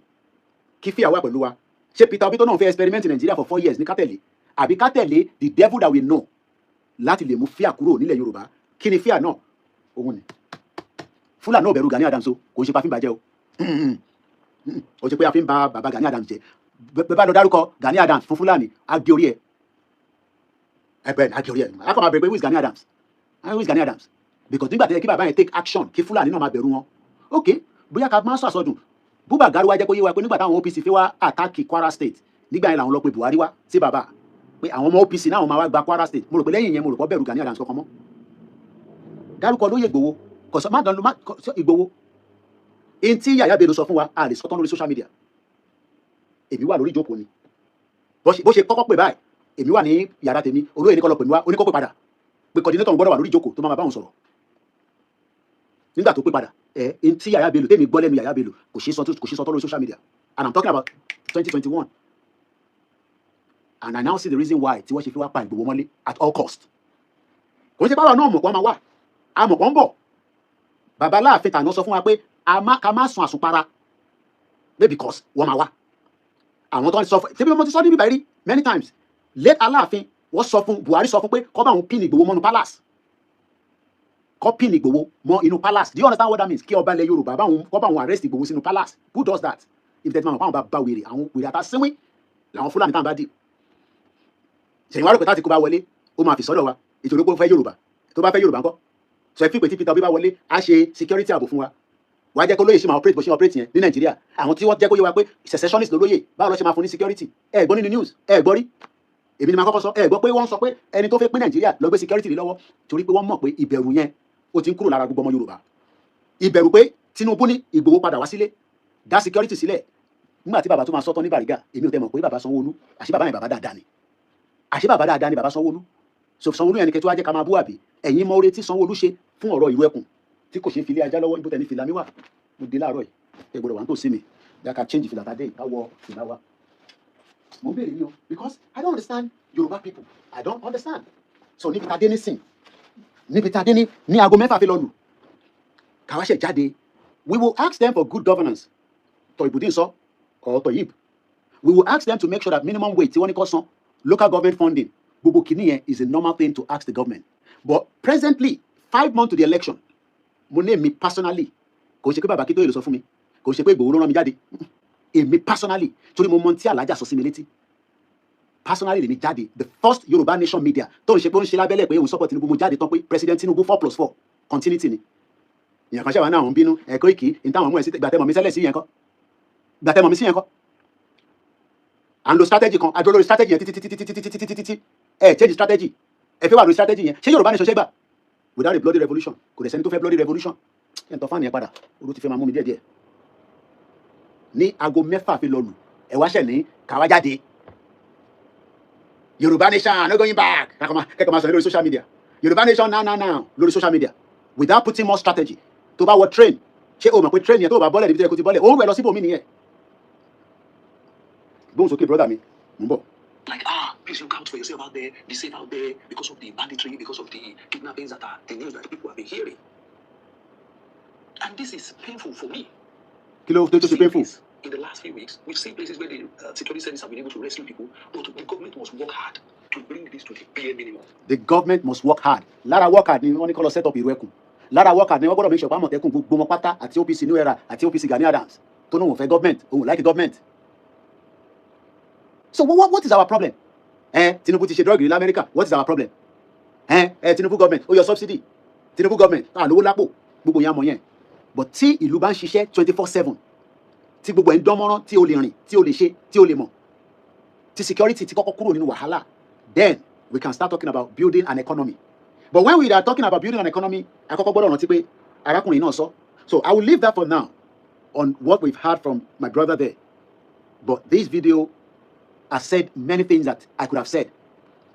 kí fíà wà pẹ̀lú wa ṣé Peter Obi tó náà fẹ́ experiment in Nigeria for 4 years ní kátẹ̀lé àbí kátẹ̀lé the devil that we know láti lè mú fíà kúrò nílẹ̀ Yorùbá kí ni fíà náà òun ni Fúlàní náà bẹ̀rù Gani Adams o kò ń ṣe pa fín bàjẹ́ o ó ṣe pé a fi ń ba bàbá Gani Adams jẹ bẹ́ẹ̀ bá lọ dárúkọ Gani Adams fún Fúlàní á gé orí ẹ̀ bẹ́ẹ̀ ni á gé orí ẹ̀ á kọ́ máa bẹ̀rẹ̀ pé who is Gani Adams who is Gani Adams because nígbà tí yẹ kí bàbá yẹn take action kí Fúlàní náà máa bẹ̀rù wọn ok bóyá ká máa sọ àsọdùn Buba Gari wá jẹ́ kó yé wa pé nígbà táwọn OPC fi wá àtàkì Kwara State nígbà yẹn làwọn lọ pé Buhari wá sí bàbá pé àwọn ọmọ OPC náà máa wá gba Kwara State mo rò pé lẹ́yìn yẹn mo rò pé bẹ̀rù Gani Adams kankan mọ́ dárúkọ lóye Ìgbòho kọ̀sọ́ má dánlú má Ìgbòho èyí tí Yàyà Bello sọ fún wa a lè sọ tán lórí social media èmi wà lórí ìjókòó ni bó ṣe kọ́kọ́ pè báyìí èmi wà ní yàrá tèmi olóyè ní kọ́ lọ pè mí wá oníkọ́ pè padà pé coordinator gbọ́dọ̀ wà lórí ìjókòó tó máa bá wọn sọ̀rọ̀ nígbà tó pè padà èyí tí Yàyà Bello tèmi gbọ́ lẹ́nu Yàyà Bello kò ṣe sọ tán lórí social media and I'm talking about 2021 and I now see the reason why tí wọ́n ṣe fi wá pa Ìgbòho mọ́lé at all cost kò ní ṣe báwa náà mọ̀ pọ́n máa wà a mọ̀ pọ́n bọ̀ bàbá Aláàfin tàná sọ fún wa pé ká má sun àsùnpara maybe because wọ́n máa wá àwọn tó ń sọ fún ṣé bí wọ́n ti sọ níbi báyìí many times late Aláàfin wọ́n sọ fún Buhari sọ fún pé kọ́ bá òun pin Ìgbòho mọ́nu palace kọ́ pin Ìgbòho mọ́ inú palace do you understand what that means kí ọba ilẹ̀ Yorùbá kọ́ bá òun arrest Ìgbòho sínú palace who does that if tẹ̀sí máa bá bá wèrè àwọn wèrè àtàsínwín làwọn Fúlàní táwọn bá dì ṣèyí wá rò pé táti kó bá wọlé ó máa fi sọ́dọ̀ wa ìtòrí pé ó fẹ́ Yorùbá tó bá fẹ́ Yorùbá ńkọ́ sọ ẹ fi pé tí Peter Obi bá wọlé á ṣe security ààbò fún wa wàá jẹ́ kó lóye ṣe máa operate bó ṣe operate yẹn ní Nàìjíríà àwọn tí wọ́n jẹ́ kó yé wa pé secessionist lólóyè báwo ló ṣe máa fún ní security ẹ gbọ́ nínú news ẹ gbọ́ rí èmi ni màá kọ́kọ́ sọ ẹ gbọ́ pé wọ́n sọ pé ẹni tó fẹ́ pín Nàìjíríà lọ gbé security lọ́wọ́ torí pé wọ́n mọ̀ pé ìbẹ̀rù yẹn ó ti ń kúrò lára gbogbo ọmọ Yorùbá ìbẹ̀rù pé Tinubu ní Ìgbòho padà wá sílé dá security sílẹ̀ nígbà tí bàbá tó máa sọ́tọ́ ní Bàrígà èmi ò tẹ́ mọ̀ pé bàbá Sanwó-Olú àṣé bàbá yẹn bàbá dáadáa ni àṣé bàbá dáadáa ni bàbá Sanwó-Olú so Sanwó-Olú yẹn ni kẹtù wá jẹ́ ká máa bú àbí ẹ̀yin mọ oore tí Sanwó-Olú ṣe fún ọ̀rọ̀ ìlú ẹkùn tí kò ṣe fi ilé ajá lọ́wọ́ ibùtẹ̀ ní fìlà mi wà mo dé láàárọ̀ yìí ẹ gbọ́dọ̀ wà ń tò sí mi dáka change fìlà tàdé ìkáwọ fìlà wa mo béèrè ni o because I don't understand Yorùbá people I don't understand so níbi tàdé ní sìn níbi tàdé ní aago 6 fi lọ lù káwáṣẹ̀ jáde we will ask them for good governance tọ ìbùdín sọ or tọ yìí we will ask them to make sure that minimum wage tí wọ́n ní kó san local government funding gbogbo kìíní yẹn is a normal thing to ask the government but presently 5 months to the election mo ní èmi personally kò ṣe pé bàbá Akíntóyè ló sọ fún mi kò ṣe pé Ìgbòho ló rán mi jáde èmi personally torí mo mọ tí Alájà sọ sí mi létí personally lèmi jáde the first Yorùbá nation media tó ń ṣe pé ó ń ṣe lábẹ́lẹ̀ pé òun support Tinubu mo jáde tán pé President Tinubu 4+4 continuity ni èèyàn kan ṣẹ̀wá náà àwọn ń bínú ẹ̀kọ́ ìkì ní táwọn mú ẹ̀ sí gbàtẹ́mọ̀ mi sẹ́lẹ̀ sí yẹn kọ́ gbàtẹ́mọ̀ mi sí yẹn kọ́ à ń lo strategy kan àjọ lórí strategy yẹn títí ẹ̀ change strategy ẹ fẹ́ wà lórí strategy yẹn ṣé Yorùbá nation ṣe gbà without a bloody revolution kò dẹ̀ sẹ́ni tó fẹ́ bloody revolution ẹ̀ ń tọ́ fáànì yẹn padà olú ti fẹ́ máa mú mi díẹ̀díẹ̀ ní aago 6 fi lọ lù ẹ̀ wá ṣẹ̀ ní káwá jáde Yorùbá nation no going back kẹ́kọ̀ọ́ máa sọ lórí social media Yorùbá nation now lórí social media without putting more strategy tó bá wọ train ṣé o mọ̀ pé train yẹn tó bá bọ́lẹ̀ níbi tó yẹ kó ti bọ́lẹ̀ òun rẹ̀ lọ síbòmí nìyẹn gbóhùn sókè brother mi mò ń bọ̀. Like, please look out for yourself out there, be safe out there because of the banditry, because of the kidnappings that are the news that people have been hearing. And this is painful for me. Kí ló tó ṣe painful? In the last few weeks, we've seen places where the security services have been able to rescue people, but the government must work hard to bring this to the bare minimum. The government must work hard. Lára work hard ni wọ́n ní kó lọ set up ìlú ẹkùn. Lára work hard ni wọ́n gbọ́dọ̀ make sure pé Àmọ̀tẹ́kùn gbogbo wọn pátá àti OPC New Era àti OPC Gani Adams tó náà wọ́n fẹ́ government, òun like government. So what is our problem? Tinubu ti ṣe drug in America. What is our problem? Tinubu government, ó yọ subsidy. Tinubu government, lówó lápò. Gbogbo yẹn mọ̀ yẹn. But tí ìlú bá ń ṣiṣẹ́ 24/7, tí gbogbo ẹ̀ ń dánmọ́rán, tí o lè rìn, tí o lè ṣe, tí o lè mọ̀, tí security ti kọ́kọ́ kúrò nínú wàhálà, then we can start talking about building an economy. But when we are talking about building an economy, àkọ́kọ́ gbọ́dọ̀ rántí pé arákùnrin náà sọ. So I will leave that for now on what we've heard from my brother there. But this video has said many things that I could have said.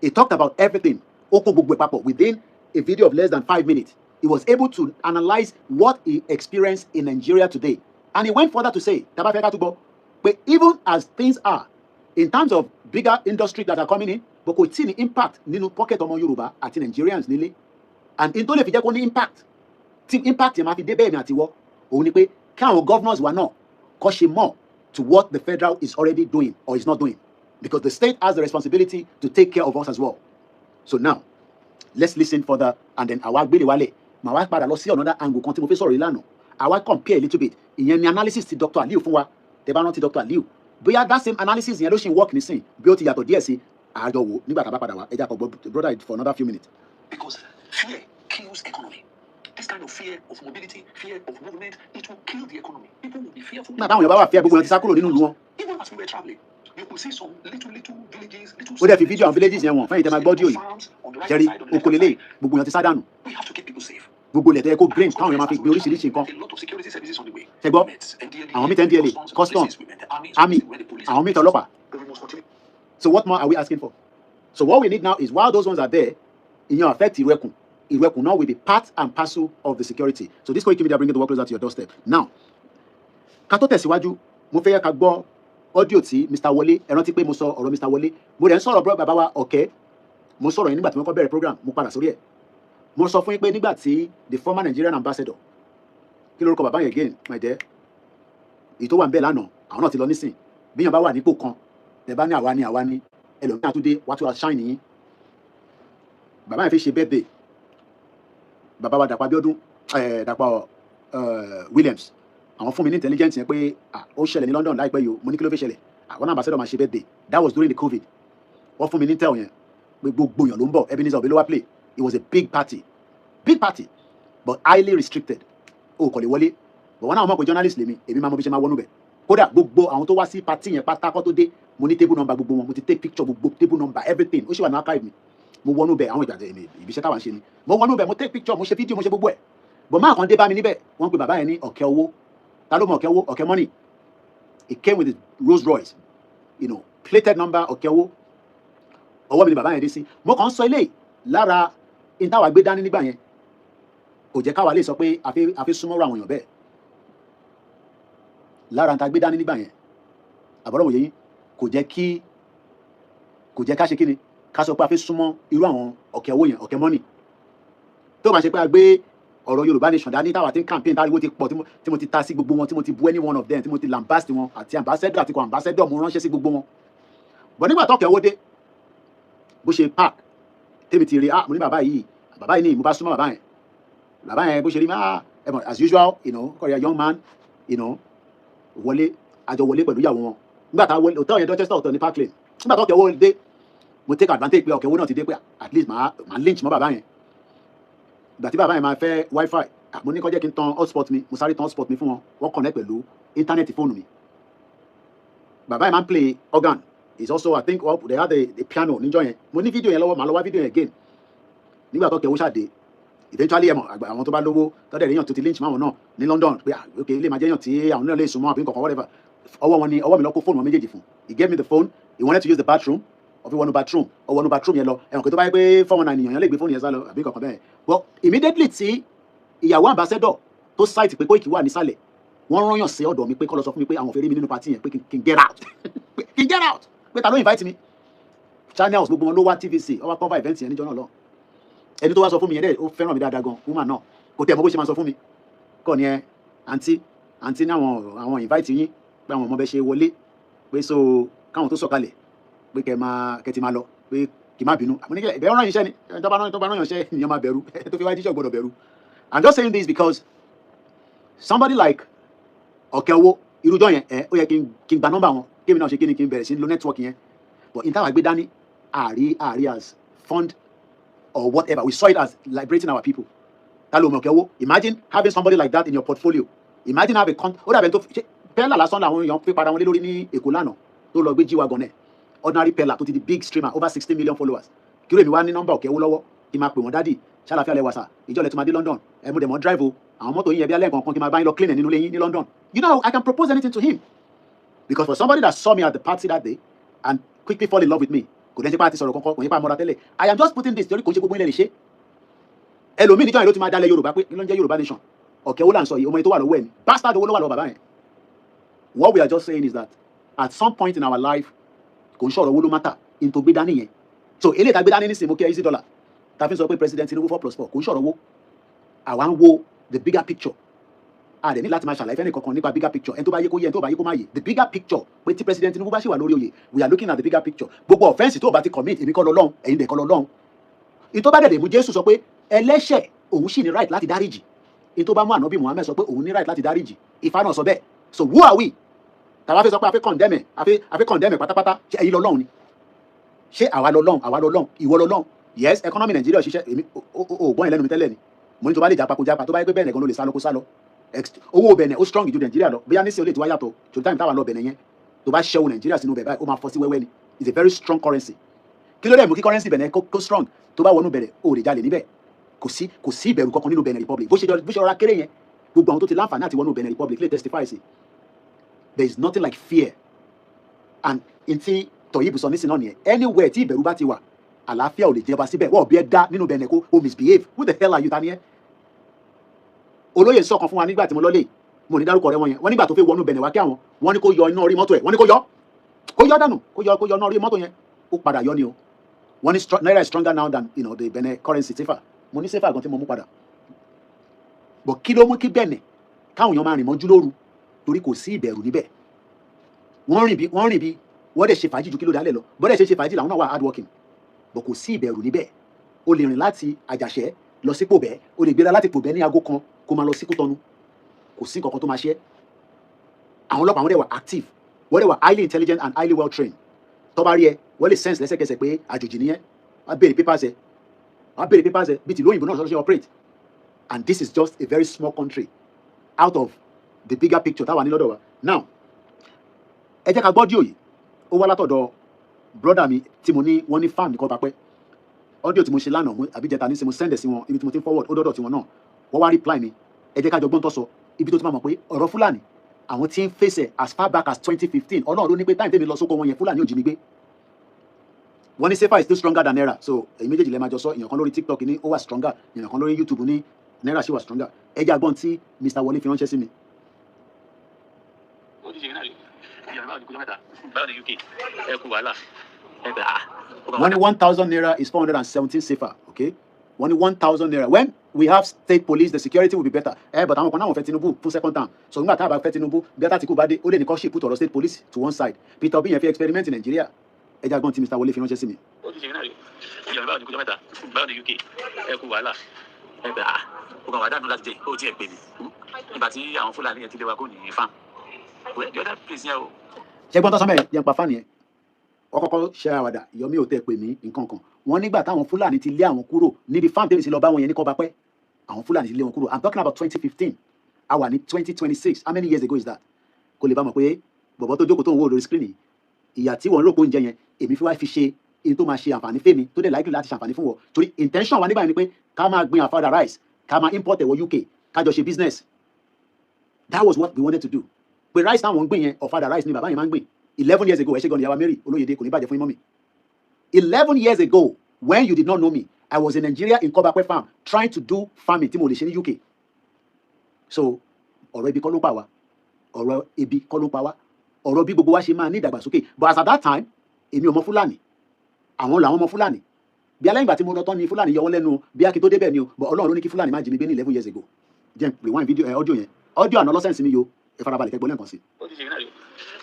He talked about everything. Within a video of less than 5 minutes, he was able to analyze what he experienced in Nigeria today. And he went further to say, but even as things are, in terms of bigger industries that are coming in, but kò tí ní impact nínú pocket ọmọ Yorùbá àti Nigerians nílé. And in tó lè fi jẹ́ kó ní impact, tí impact yẹn máa fi dé bẹ́ẹ̀ mi àti wọ́, òun ni pé kí àwọn governors wa náà kó ṣe more to what the federal is already doing or is not doing. Because the state has the responsibility to take care of us as well. So now, let's listen further and then àwa gbélé wálé. Màá wá padà lọ sí another angle kan tí mo fẹ́ sọ̀rọ̀ ìlànà. Àwa compare a little bit. Ìyẹn ni analysis ti Dr. Aliu fún wa. Tẹ́ bá rántí Dr. Aliu. Bóyá that same analysis yẹn ló ṣì ń work nísìn. Bí ó ti yàtọ̀ díẹ̀ sí àjọ wo nígbà tá a bá padà wá. Ẹ jẹ́ àkọ́gbọ́ brother for another few minutes. Because fear kills economy. This kind of fear of mobility, fear of movement, it will kill the economy. People will be fearful. Náà táwọn Yorùbá wà fẹ́ gbogbo wọn ti sá kúrò nínú ìlú wọn. Even as we were traveling, you could see some little villages, little. Ó dẹ̀ fi fídíò àwọn villages yẹn wọ̀n fẹ́yìn tẹ́ máa gbọ́ díò yìí. Ṣẹ́rí okolele gbogbo yẹn ti sá dànù. We have to keep people safe. Gbogbo ilẹ̀ tẹ́ kó brain káwọn yẹn máa fi gbé oríṣiríṣi nǹkan. A lot of security services on the way. Ṣé gbọ́? Àwọn mí tẹ́ NDLA, customs, army, àwọn mí tẹ́ ọlọ́pàá. So what more are we asking for? So what we need now is while those ones are there, ìyẹn affect ìlú ẹkùn. Ìlú ẹkùn now will be part and parcel of the security. So this Koiki Media bringing the work closer to your doorstep. Now, ká tó tẹ̀síwájú, mo fẹ́ yẹ ká gbọ́ audio tí Mr. Wole, ẹ rántí pé mo sọ ọ̀rọ̀ Mr. Wole. Mo dẹ̀ ń sọ̀rọ̀ bàbá wa Ọ̀kẹ́. Mo sọ̀rọ̀ yẹn nígbà tí mo kọ́ bẹ̀rẹ̀ program, mo padà sórí ẹ̀. Mo sọ fún yín pé nígbà tí the former Nigerian ambassador, kí lórúkọ bàbá yẹn again, my dear, èyí tó wà ń bẹ̀ lánàá, àwọn náà ti lọ nísìn. Bí yàn bá wà nípò kan, ẹ bá ní àwa ni, ẹlòmíràn àtúndé, wá tó wá shine yín. Bàbá yẹn fi ṣe birthday. Bàbá wa Dàpọ̀ Abíọ́dún, Dàpọ̀ Williams, àwọn fún mi ní intelligence yẹn pé ó ṣẹlẹ̀ ní London láìpẹ́ yìí o, mo ní kí ló fẹ́ ṣẹlẹ̀. Àwọn ambassador máa ṣe birthday. That was during the COVID. Wọ́n fún mi ní intel yẹn pé gbogbo èèyàn ló ń bọ̀, Ebenezer Obey ló wá play. It was a big party, but highly restricted. O kò lè wọlé. But wọn náà mọ̀ pé journalist lèmi, èmi máa mọ bí ṣe máa wọnú bẹ̀. Kódà gbogbo àwọn tó wá sí party yẹn pátákọ́ tó dé, mo ní table number gbogbo wọn, mo ti take picture gbogbo table number everything. Ó ṣì wà ní archive mi. Mo wọnú bẹ̀ àwọn ìgbà ìbíṣẹ́ táwa ń ṣe ni. Mo wọnú bẹ̀, mo take picture, mo ṣe video, mo ṣe gbogbo ẹ̀. But máa kan dé bá mi níbẹ̀, wọ́n pe bàbá yẹn ní Ọ̀kẹ́ owó. Ta ló mọ̀ Ọ̀kẹ́ owó? Ọ̀kẹ́ money. It came with a Rolls Royce, plated number Ọ̀kẹ́ owó. Ọwọ́ mi ni bàbá yẹn dé sí. Mo kàn ń sọ eléyìí lára ìtawà gbé dání nígbà yẹn. Kò jẹ́ káwa lè sọ pé a fi súnmọ́rọ̀ àwọn èèyàn bẹ́ẹ̀. Lára ìta gbé dání nígbà yẹn. Àbọ̀rọ̀ òye yín kò jẹ́ ká ṣe kíni ká sọ pé a fi súnmọ́ irú àwọn Ọ̀kẹ́ owó yẹn, Ọ̀kẹ́ money. Tó bá ṣe pé a gbé ọ̀rọ̀ Yorùbá nation dání táwa ti ń campaign táriwo ti pọ̀ tí mo ti ta sí gbogbo wọn, tí mo ti bu any one of them, tí mo ti lambast wọn àti ambassador àti ambassador mo ránṣẹ́ sí gbogbo wọn. But nígbà tó Ọ̀kẹ́ owó dé, bó ṣe park tèmi ti rí mo ní bàbá yìí ni mo bá súnmọ́ bàbá yẹn bó ṣe rí as usual kọ́ra young man wọlé àjọ wọlé pẹ̀lú ìyàwó wọn nígbà tá wọlé òtọ́ yẹn Dorchester ọ̀tọ̀ ní Park Lane nígbà tó Ọ̀kẹ́ owó dé mo take advantage pé Ọ̀kẹ́ owó náà ti dé pé at least màá lynch mọ́ bàbá yẹn ìgbà tí bàbá yẹn máa fẹ́ wifi mo ní kó jẹ́ kí n tan hotspot mi mo sáré tan hotspot mi fún wọn wọ́n connect pẹ̀lú íńtánẹ́ẹ̀tì fóònù mi. Bàbá yẹn máa ń play organ, is also I think they had the piano níjọ́ yẹn, mo ní fídíò yẹn lọ́wọ́, màá lọ wá fídíò yẹn again. Nígbà tó kẹwọ́ ṣàdé eventually ẹ̀ mọ̀ àwọn tó bá lówó tọ́dẹ̀ èèyàn tó ti lynch máwọn náà ní London pé ok ilé máa jẹ́ èèyàn tí àwọn náà lè sùn mọ́ àbí nǹkan kan whatever, ọwọ́ mi lọ kó fóònù wọn méjèèjì fún. He gave me the phone, he wanted to use the bathroom, ọ̀fi wọnú bathroom yẹn lọ, ẹ̀wọ̀n kí tó bá yẹ pé 419 èèyàn lè gbé fóònù yẹn sá lọ àbí nǹkan kan bẹ́ẹ̀. But immediately tí ìyàwó ambassador tó site pé Koiki wà nísàlẹ̀, wọ́n rányàn sí ọ̀dọ̀ mi pé kó lọ sọ fún mi pé àwọn fẹ́ rí mi nínú party yẹn pé kí n get out kí n get out, pé ta ló invite mi. Channels gbogbo wọn ló wá TVC ó wá cover event yẹn níjọ́ náà lọ. Ẹni tó wá sọ fún mi yẹn dẹ̀ ó fẹ́ràn mi dáadáa gan, woman náà kò tẹ̀ mọ́ bó ṣe máa sọ fún mi kọ́ ni ẹ àǹtí ní àwọn invite yín pé àwọn ọmọ bẹ ṣe wọlé pé so káwọn tó sọ̀kalẹ̀ pé kẹ́ ti máa lọ pé kì má bínú. Àmọ́ ní kẹ́ ìbẹ̀rù ràn yín iṣẹ́ ni tó bá ràn yín iṣẹ́ ìyẹn máa bẹ̀rù tó fi wáyé tíṣẹ́ gbọ́dọ̀ bẹ̀rù. I'm just saying this because somebody like Ọ̀kẹ́owó irújọ́ yẹn ó yẹ kí n gba nọ́mbà wọn kémi náà ṣe kí n bẹ̀rẹ̀ sí lo network yẹn, but in táwa gbé dání àárí as fund or whatever, we saw it as liberating our people. Talo Ọ̀kẹ́owó, imagine having somebody like that in your portfolio. Imagine have a ó dàbẹ̀ tó pẹ́lá lásán làwọn èèyàn fi para wọn lé lórí ní Èkó lánàá tó lọ gbé G-Wagon ẹ̀, ordinary pẹ́lá tó ti di big streamer over 60 million followers. Kí ló èmi wá ní nọ́mbà Ọ̀kẹ́owó lọ́wọ́ kí n máa pè wọ́n dádì ṣàlàfíà lẹ́wà sà ìjọ́lẹ̀ tó máa dé London mo dẹ̀ mọ́ drive o àwọn mọ́tò yín yẹn bí alẹ́ nǹkan kí n máa bá yín lọ clean ẹ̀ nínú ilé yín ní London. You know, I can propose anything to him because for somebody that saw me at the party that day and quickly fall in love with me, kò dẹ́n ṣe pé àti sọ̀rọ̀ kankan kò ní pa àmọ́ra tẹ́lẹ̀. I am just putting this torí kò ń ṣe gbogbo ilẹ̀ lè ṣe. Ẹlòmíì níjọ́ yẹn ló ti máa dálẹ̀ Yorùbá pé kí ló ń jẹ́ Yorùbá nation. Ọ̀kẹ́owó là ń sọ yìí ọmọ yẹn tó wà lọ́wọ́ ẹ̀ ni bastard owó ló wà lọ́wọ́ bàbá yẹn. What we are just saying is that at some point in our life kò ń ṣọ̀rọ̀ owó ló matter in tó gbé dání yẹn. So eléyìí tá gbé dání nísìnyí mo kí ẹ easy dollar ta fi sọ pé President Tinubu 4+4 kò ń ṣọ̀rọ̀ owó. Àwa ń wo the bigger picture. A dẹ̀ ní láti máa ṣàlàyé fẹ́ni kankan nípa bigger picture ẹni tó bá yé kó yé ẹni tó bá yé kó má yé. The bigger picture pé tí President Tinubu bá ṣì wà lórí oyè, we are looking at the bigger picture. Gbogbo offence tó o bá ti commit èmi kọ́ lọ́lọ́run ẹ̀yin dẹ̀ kọ́ lọ́lọ́run. Ìtọ́ bá dẹ̀dẹ̀ mú Jésù sọ pé ẹlẹ́ṣẹ̀ òun sì ní right láti dáríjì. Ìtọ́ bá mú Ànábì Muhammad sọ pé òun ní right láti dáríjì. Ifá náà sọ bẹ́ẹ̀. So who are we? Tàwa fẹ́ sọ pé a fẹ́ condemn pátápátá ṣé ẹ̀yin lọ́lọ́run ni? Ṣé àwa lọ́lọ́run ìwọ lọ́lọ́run? Yes, economy Nigeria ṣiṣẹ́ èmi ò gbọ́n ìlẹ́nu mi tẹ́lẹ̀ ni. Mo ní tó bá lè japa kó japa tó bá yẹ pé bẹ́ẹ̀ nìkan ló lè sálọ kó sálọ. Owó Benin ó strong ju Nigeria lọ bóyá nísìnyí ó lè ti wá yàtọ̀ tó time táwa lọ Benin yẹn tó bá ṣẹ́wó Nigeria sínú bẹ̀ báyìí ó máa fọ́ sí wẹ́wẹ́ ni. It's a very strong currency. Kí ló dẹ̀ mú kí currency Benin kó strong tó bá wọnú Benin ó lè jalè níbẹ̀ kò sí ìbẹ̀rù kankan nínú Benin Republic bó ṣe rọra kéré yẹn gbogbo àwọn tó ti láǹfààní àti wọnú Benin Republic lè testify sí. There is nothing like fear and in ti Toyib sọ nísìnyí náà nìyẹn anywhere tí ìbẹ̀rù bá ti wà àlàáfíà ò lè jẹba síbẹ̀ wọ́n bí ẹ dá nínú Benin kó o misbehave who the hell are you ta ni ẹ. Olóyè sọ̀kan fún wa nígbà tí mo lọ́lé mo ní dárúkọ rẹ wọn yẹn wọ́n nígbà tó fẹ́ wọnú Benin wá kí àwọn wọ́n ní kó yọ iná orí mọ́tò ẹ̀ wọ́n ní kó yọ dànù kó yọ iná orí mọ́tò yẹn ó padà yọ ni o wọ́n ní naira is stronger now than the Benin currency sefa mo ní sefa gan tí mo mú padà but kí ló mú kí Benin káwọn èèyàn máa rìn mọ́jú lóru torí kò sí ìbẹ̀rù níbẹ̀ wọ́n rìn bí wọ́n dẹ̀ ṣe fàájì ju kí ló dálẹ̀ lọ bọ́dẹ̀ ṣe fàájì làwọn náà wà hard working but kò sí ìbẹ̀rù níbẹ̀ o lè rìn láti Àjàṣẹ́ lọ sí Pòbẹ́ o lè gbéra láti Pòbẹ́ ní aago kan kó máa lọ sí Kútọ́nù kò sí nǹkan tó máa ṣe é àwọn ọlọ́pàá wọ́n dẹ̀ wà active wọ́n dẹ̀ wà highly intelligent and highly well trained tó bá rí ẹ wọ́n lè sense lẹ́sẹ̀kẹsẹ̀ pé àjòjì nìyẹn wọ́n béèrè papers ẹ bíi ti lóyìnbó náà ṣe operate and this is just a very small country out of the bigger picture táwa ní lọ́dọ̀ wa now ẹ jẹ́ ká gbọ́ díò yìí ó wá látọ̀dọ̀ brother mi tí mo ní wọ́n ní farm nìkan papẹ́ audio tí mo ṣe lánàá àbí jẹta ní sí mo send ẹ̀ sí wọn ibi tí mo ti ń forward ó dọ́dọ̀ tí wọn náà wọ́n wá reply mi ẹ jẹ́ ká jọ gbọ́n tó sọ ibi tó ti máa mọ̀ pé ọ̀rọ̀ Fúlàní àwọn tí ń fèsì as far back as 2015 Ọlọ́run ló ní pé time tèmi lọ sóko wọn yẹn Fúlàní ò jí mi gbé wọ́n ní sefa is still stronger than naira so èyí méjèèjì lẹ́ẹ̀ máa jọ sọ èèyàn kan lórí TikTok ní ó wà stronger èèyàn kan lórí YouTube ní naira ṣì wà stronger ẹ jẹ́ àgbọ̀n tí Mr. Wọlé fi ránṣẹ́ sí mi. wọ́n ní 1,000 naira is 417 sefa okay wọ́n ní 1,000 naira when we have state police the security will be better but àwọn kan náà wọ́n fẹ́ Tinubu fún second term so nígbà tá a bá fẹ́ Tinubu bí ata ti kú bá dé ó lè ní kọ́ ṣe put ọ̀rọ̀ state police to one side Peter Obi yẹn fi experiment in Nigeria ẹ jẹ́ àgbọ̀n tí Mr. Wọlé fi ránṣẹ́ sí mi. ó ti ṣe náà ìyàrá báwo ni kújọ mẹ́ta báwo ni UK ẹ kú wàhálà ẹ bẹ ó kàn wá dànù láti jẹ ó tiẹ̀ pè mí nígbà tí àwọn Fúlàní yẹn ti lé wa kó nìyí fáwọn the other place yẹn o. ṣé gbọ́n tó sọ́mẹ̀ yẹn pa fáànì yẹn ọkọ̀ọ̀kọ̀ ṣe àwàdà Yomi ò tẹ́ pè mí nǹkan kan wọ́n nígbà táwọn Fúlàní ti lé àwọn kúrò níbi fáàmù tẹ́lẹ̀ sí lọ bá wọn yẹn ní Kọ́bápẹ́ àwọn Fúlàní ti lé wọn kúrò. I'm talking about 2015. A wà ní 2026. How many years ago is that? Kò lè bá mọ̀ pé bọ̀bọ̀ tó jókòó tó ń wò lórí screen yìí, ìyà tí wọ́n rò pé oúnjẹ yẹn èmi fi wá fi ṣe èyí tó máa ṣe àǹfààní fèmí tó dẹ̀ likely láti ṣàǹfààní fún wọn. Torí intention wa nígbà yẹn ni pé ká máa gbin àfàdà rice, ká máa import ẹ̀wọ̀ UK, ká jọ ṣe business. That was what we wanted to do. Pé rice táwọn ń gbìn yẹn, ọ̀fadà rice ni bàbá yẹn máa ń gbìn. 11 years ago, ẹ ṣe gan ni Ìyá Mary Olóyèdè kò ní bàjẹ́ fún mọ́mì. 11 years ago, when you did not know me, I was in Nigeria in Kobakwe farm trying to do farming tí mo lè ṣe ní UK. So ọ̀rọ̀ ibi kọ́ ló pa wá, ọ̀rọ̀ ibi kọ́ ló pa wá, ọ̀rọ̀ bí gbogbo wa ṣe máa ní ìdàgbàsókè. But as at that time, èmi ò mọ Fúlàní, àwọn làwọn ọmọ Fúlàní. Bí aláìgbà ìgbà tí mo lọ tán ni Fúlàní yọ wọ́n lẹ́nu bí akí tó débẹ̀ ni o, but Ọlọ́run ló ní kí Fúlàní má jí mi gbé ní 11 years ago. Jẹ́ n rewind video audio yẹn, audio àná lọ́sẹ̀nsì mi yo, ẹ farabalẹ̀ kẹ́ gbọ́ lẹ́ǹkan sí. ó ti ṣe náà rí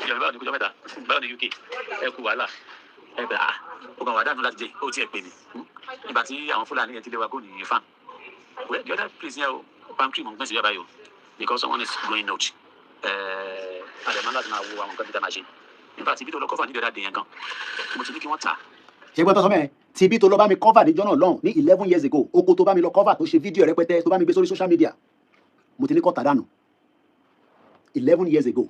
ìyàwó báwo ni kújọ mẹ́ta báwo ni UK ẹ kú wàhálà ẹ bẹ ó kàn wà dànù láti jẹ ó tiẹ̀ pè mí nígbà tí àwọn Fúlàní yẹn ti lé wa kó ní fan well the other place yẹn o palm tree mo ń gbèsè yàrá yìí o because someone is going note àdèmọ́ láti máa wo àwọn nǹkan tí a máa ṣe nígbà tí ibi tó lọ kọ́fà nídìí ọ̀dà dè yẹn gan mo ti ní kí wọ́n tà. Ṣé gbọ́dọ̀ sọ mẹ́rin tí ibi tó lọ bá mi cover níjọ́ náà lọ́hùn ní 11 years ago, oko tó bá mi lọ cover tó ṣe fídíò rẹpẹtẹ tó bá mi gbé sórí social media, mo ti ní kọ́ tà dànù 11 years ago.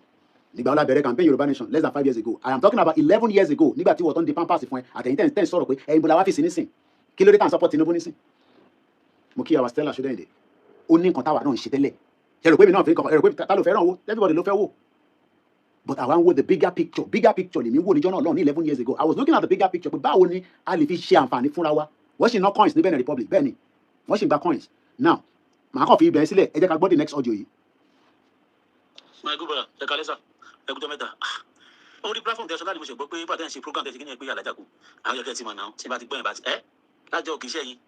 Nígbà wọ́n bẹ̀rẹ̀ campaign Yorùbá Nation less than 5 years ago. I am talking about 11 years ago nígbà tí wọ́n tó ń di pampers fún ẹ àtẹ̀yìn tẹ̀ ń sọ̀rọ̀ pé ẹ̀yin bọ̀lá wá fi sí nísìn kí ló dé tàn support Tinubu nísìn. Mo kí àwa Stella Ṣódẹ́yìndé ó ní nǹkan táwa náà ń ṣe tẹ́lẹ̀ ṣe rò pé mi náà fi kàn rò pé ta ló fẹ́ràn owó everybody ló fẹ́ wò. But àwa ń wo the bigger picture lèmi wò níjọ́ náà lọ́hùn ní 11 years ago. I was looking at the bigger picture pé báwo ni a lè fi ṣe àǹfààní fúnra wa. Wọ́n ṣì ná coins ní Benin Republic bẹ́ẹ̀ ni wọ́n ṣì gba coins. Now màá kàn fi ibẹ̀ sílẹ̀ ẹ jẹ́ ká gbọ́ the next audio yìí. my good brother ẹ kalẹ sa ẹ kújọ mẹ́ta orí platform tẹsán láti mo ṣe gbọ́ pé bàtà ń ṣe program tẹsí kí ni ẹ pé alájà kù àwọn yẹn kẹ ti mọ náà tí bá ti gbọ́ yẹn bá ti lájọ òkè iṣẹ́ yín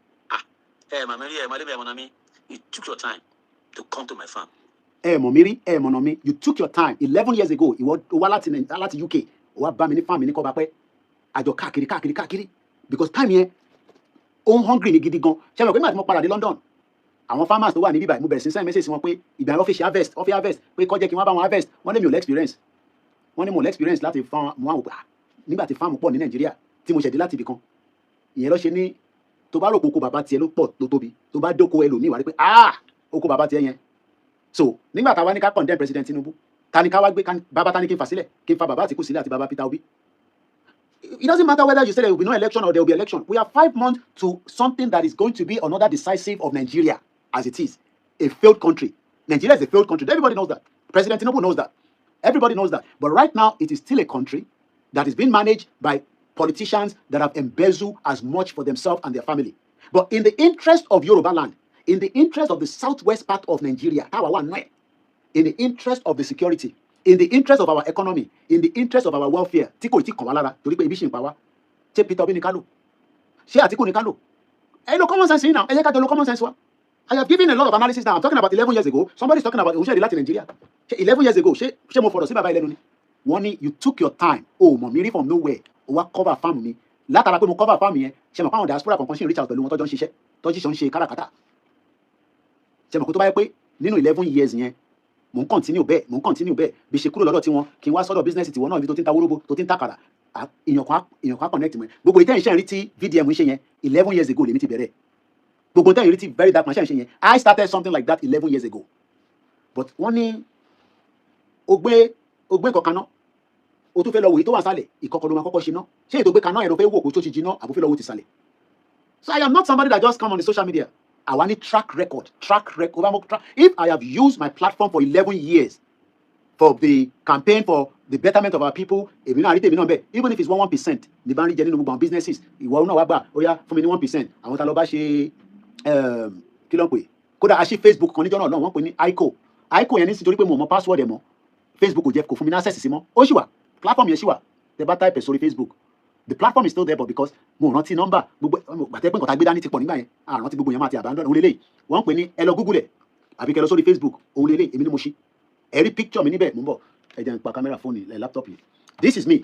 màmí rí mọlẹ́bí ẹ̀mọ́nà mi you took your time to come to my farm. Mọ̀ mi rí mọ̀nà mi you took your time 11 years ago ìwọ wá láti UK wá bá mi ní farm mi ní Kọ́bápẹ́ àjọ káàkiri because time yẹn ó ń hungry ní gidi gan ṣe mọ̀ pé nígbà tí mo padà dé London àwọn farmers tó wà ní bíbá mo bẹ̀rẹ̀ sí send message sí wọn pé ìgbà yẹn wọ́n fi harvest pé kó jẹ́ kí wọ́n bá wọn harvest wọ́n ní mi ò experience wọ́n ní mo experience láti farm mo àwọn nígbà tí farm pọ̀ ní Nàìjíríà tí mo ṣẹ̀dí láti ibì kan ìyẹn ló ṣe ní tó bá rò pé oko bàbá tiẹ̀ ló pọ̀ tó tóbi tó bá dóko ẹlòmíì wà rí pé oko bàbá tiẹ̀ yẹn so nígbà táwa ní ká condemn President Tinubu ta ni ká wá gbé bàbá ta ni kí n fà sílẹ̀ kí n fa bàbá Àtìkù sílẹ̀ àti bàbá Peter Obi. It doesn't matter whether you say there will be no election or there will be election. We are 5 months to something that is going to be another decisive of Nigeria as it is. A failed country. Nigeria is a failed country. Everybody knows that. President Tinubu knows that. Everybody knows that. But right now, it is still a country that is being managed by politicians that have embezzled as much for themselves and their family. But in the interest of Yoruba land, in the interest of the southwest part of Nigeria, in the interest of the security, in the interest of our economy, in the interest of our welfare, tí kò tí kàn wá lára torí pé ibi ṣì ń pa wá. Ṣé Peter Obi ní ká lò? Ṣé Àtìkù ní ká lò? Ẹ lo common sense yìí now. Ẹ jẹ́ ká jọ lo common sense wa. I have given a lot of analysis now. I'm talking about 11 years ago. Somebody is talking about Òṣèré láti Nigeria. Ṣé 11 years ago ṣé mo fọ̀rọ̀ sí bàbá ilẹ̀ nu ni? Wọ́n ní you took your time. Mọ̀ mi rí from nowhere. O wá cover farm mi. Látara pé mo cover farm yẹn. Ṣé mo pa àwọn diaspora kankan ṣì ń reach out pẹ̀lú wọn tọ́jọ́ ń ṣiṣẹ́. Tọ́jú ń ṣe káràkátà. Ṣé mo kó tó bá yẹ pé nínú 11 years yẹn mo ń continue bẹ́ẹ̀ bí ṣe kúrò lọ́dọ̀ tiwọn kí n wá sọ́dọ̀ business tiwọn náà ibi tó ti ń ta wóróbo tó ti ń ta kàrà èèyàn kan connect mọ́ ẹ gbogbo ìtẹ́yìn iṣẹ́ rí tí VDM ń ṣe yẹn 11 years ago lèmi ti bẹ̀rẹ̀ gbogbo ìtẹ́yìn rí tí very dark man ṣe ń ṣe yẹn I started something like that 11 years ago but wọ́n ní o gbé nǹkan kaná o tún fẹ́ lọ wò èyí tó wà sálẹ̀ ìkọ̀kọ̀ ló máa kọ́kọ́ ṣe ná ṣé èyí tó gbé kaná ẹ̀rọ fẹ́ wò kó tó ti jiná àbúfẹ́ lọ wò ti sálẹ̀. So I am not somebody that just come on the social media. I want a track record. If I have used my platform for 11 years for the campaign for the betterment of our people, even if it's 1%, the ban region in businesses, ìwọ náà wá gbà ó yá fún mi ní 1%. Àwọn tá lọ bá ṣe kí ló ń pè kódà a ṣe Facebook kan níjọ́ náà wọ́n pè ní ICO yẹn ní nítorí pé mo mọ password ẹ̀ mọ́ Facebook kò jẹ́ kò fún mi ní access sí mọ́ ó ṣì wà platform yẹn ṣì wà tẹ bá type sórí Facebook. The platform is still there, but because mo rántí nọ́mbà gbogbo gbàtẹ́ pé nǹkan tá gbé dání ti pọ̀ nígbà yẹn àrántí gbogbo yẹn máa ti abandon òun lélẹ́yìí wọ́n ń pè ní ẹ lọ Google ẹ̀ àbí kẹ lọ sórí Facebook òun lélẹ́yìí èmi ni mo ṣí ẹ rí picture mi níbẹ̀ mo ń bọ̀ ẹ jẹ́ n pa kámẹ́rà fóònù ẹ̀ laptop yìí this is me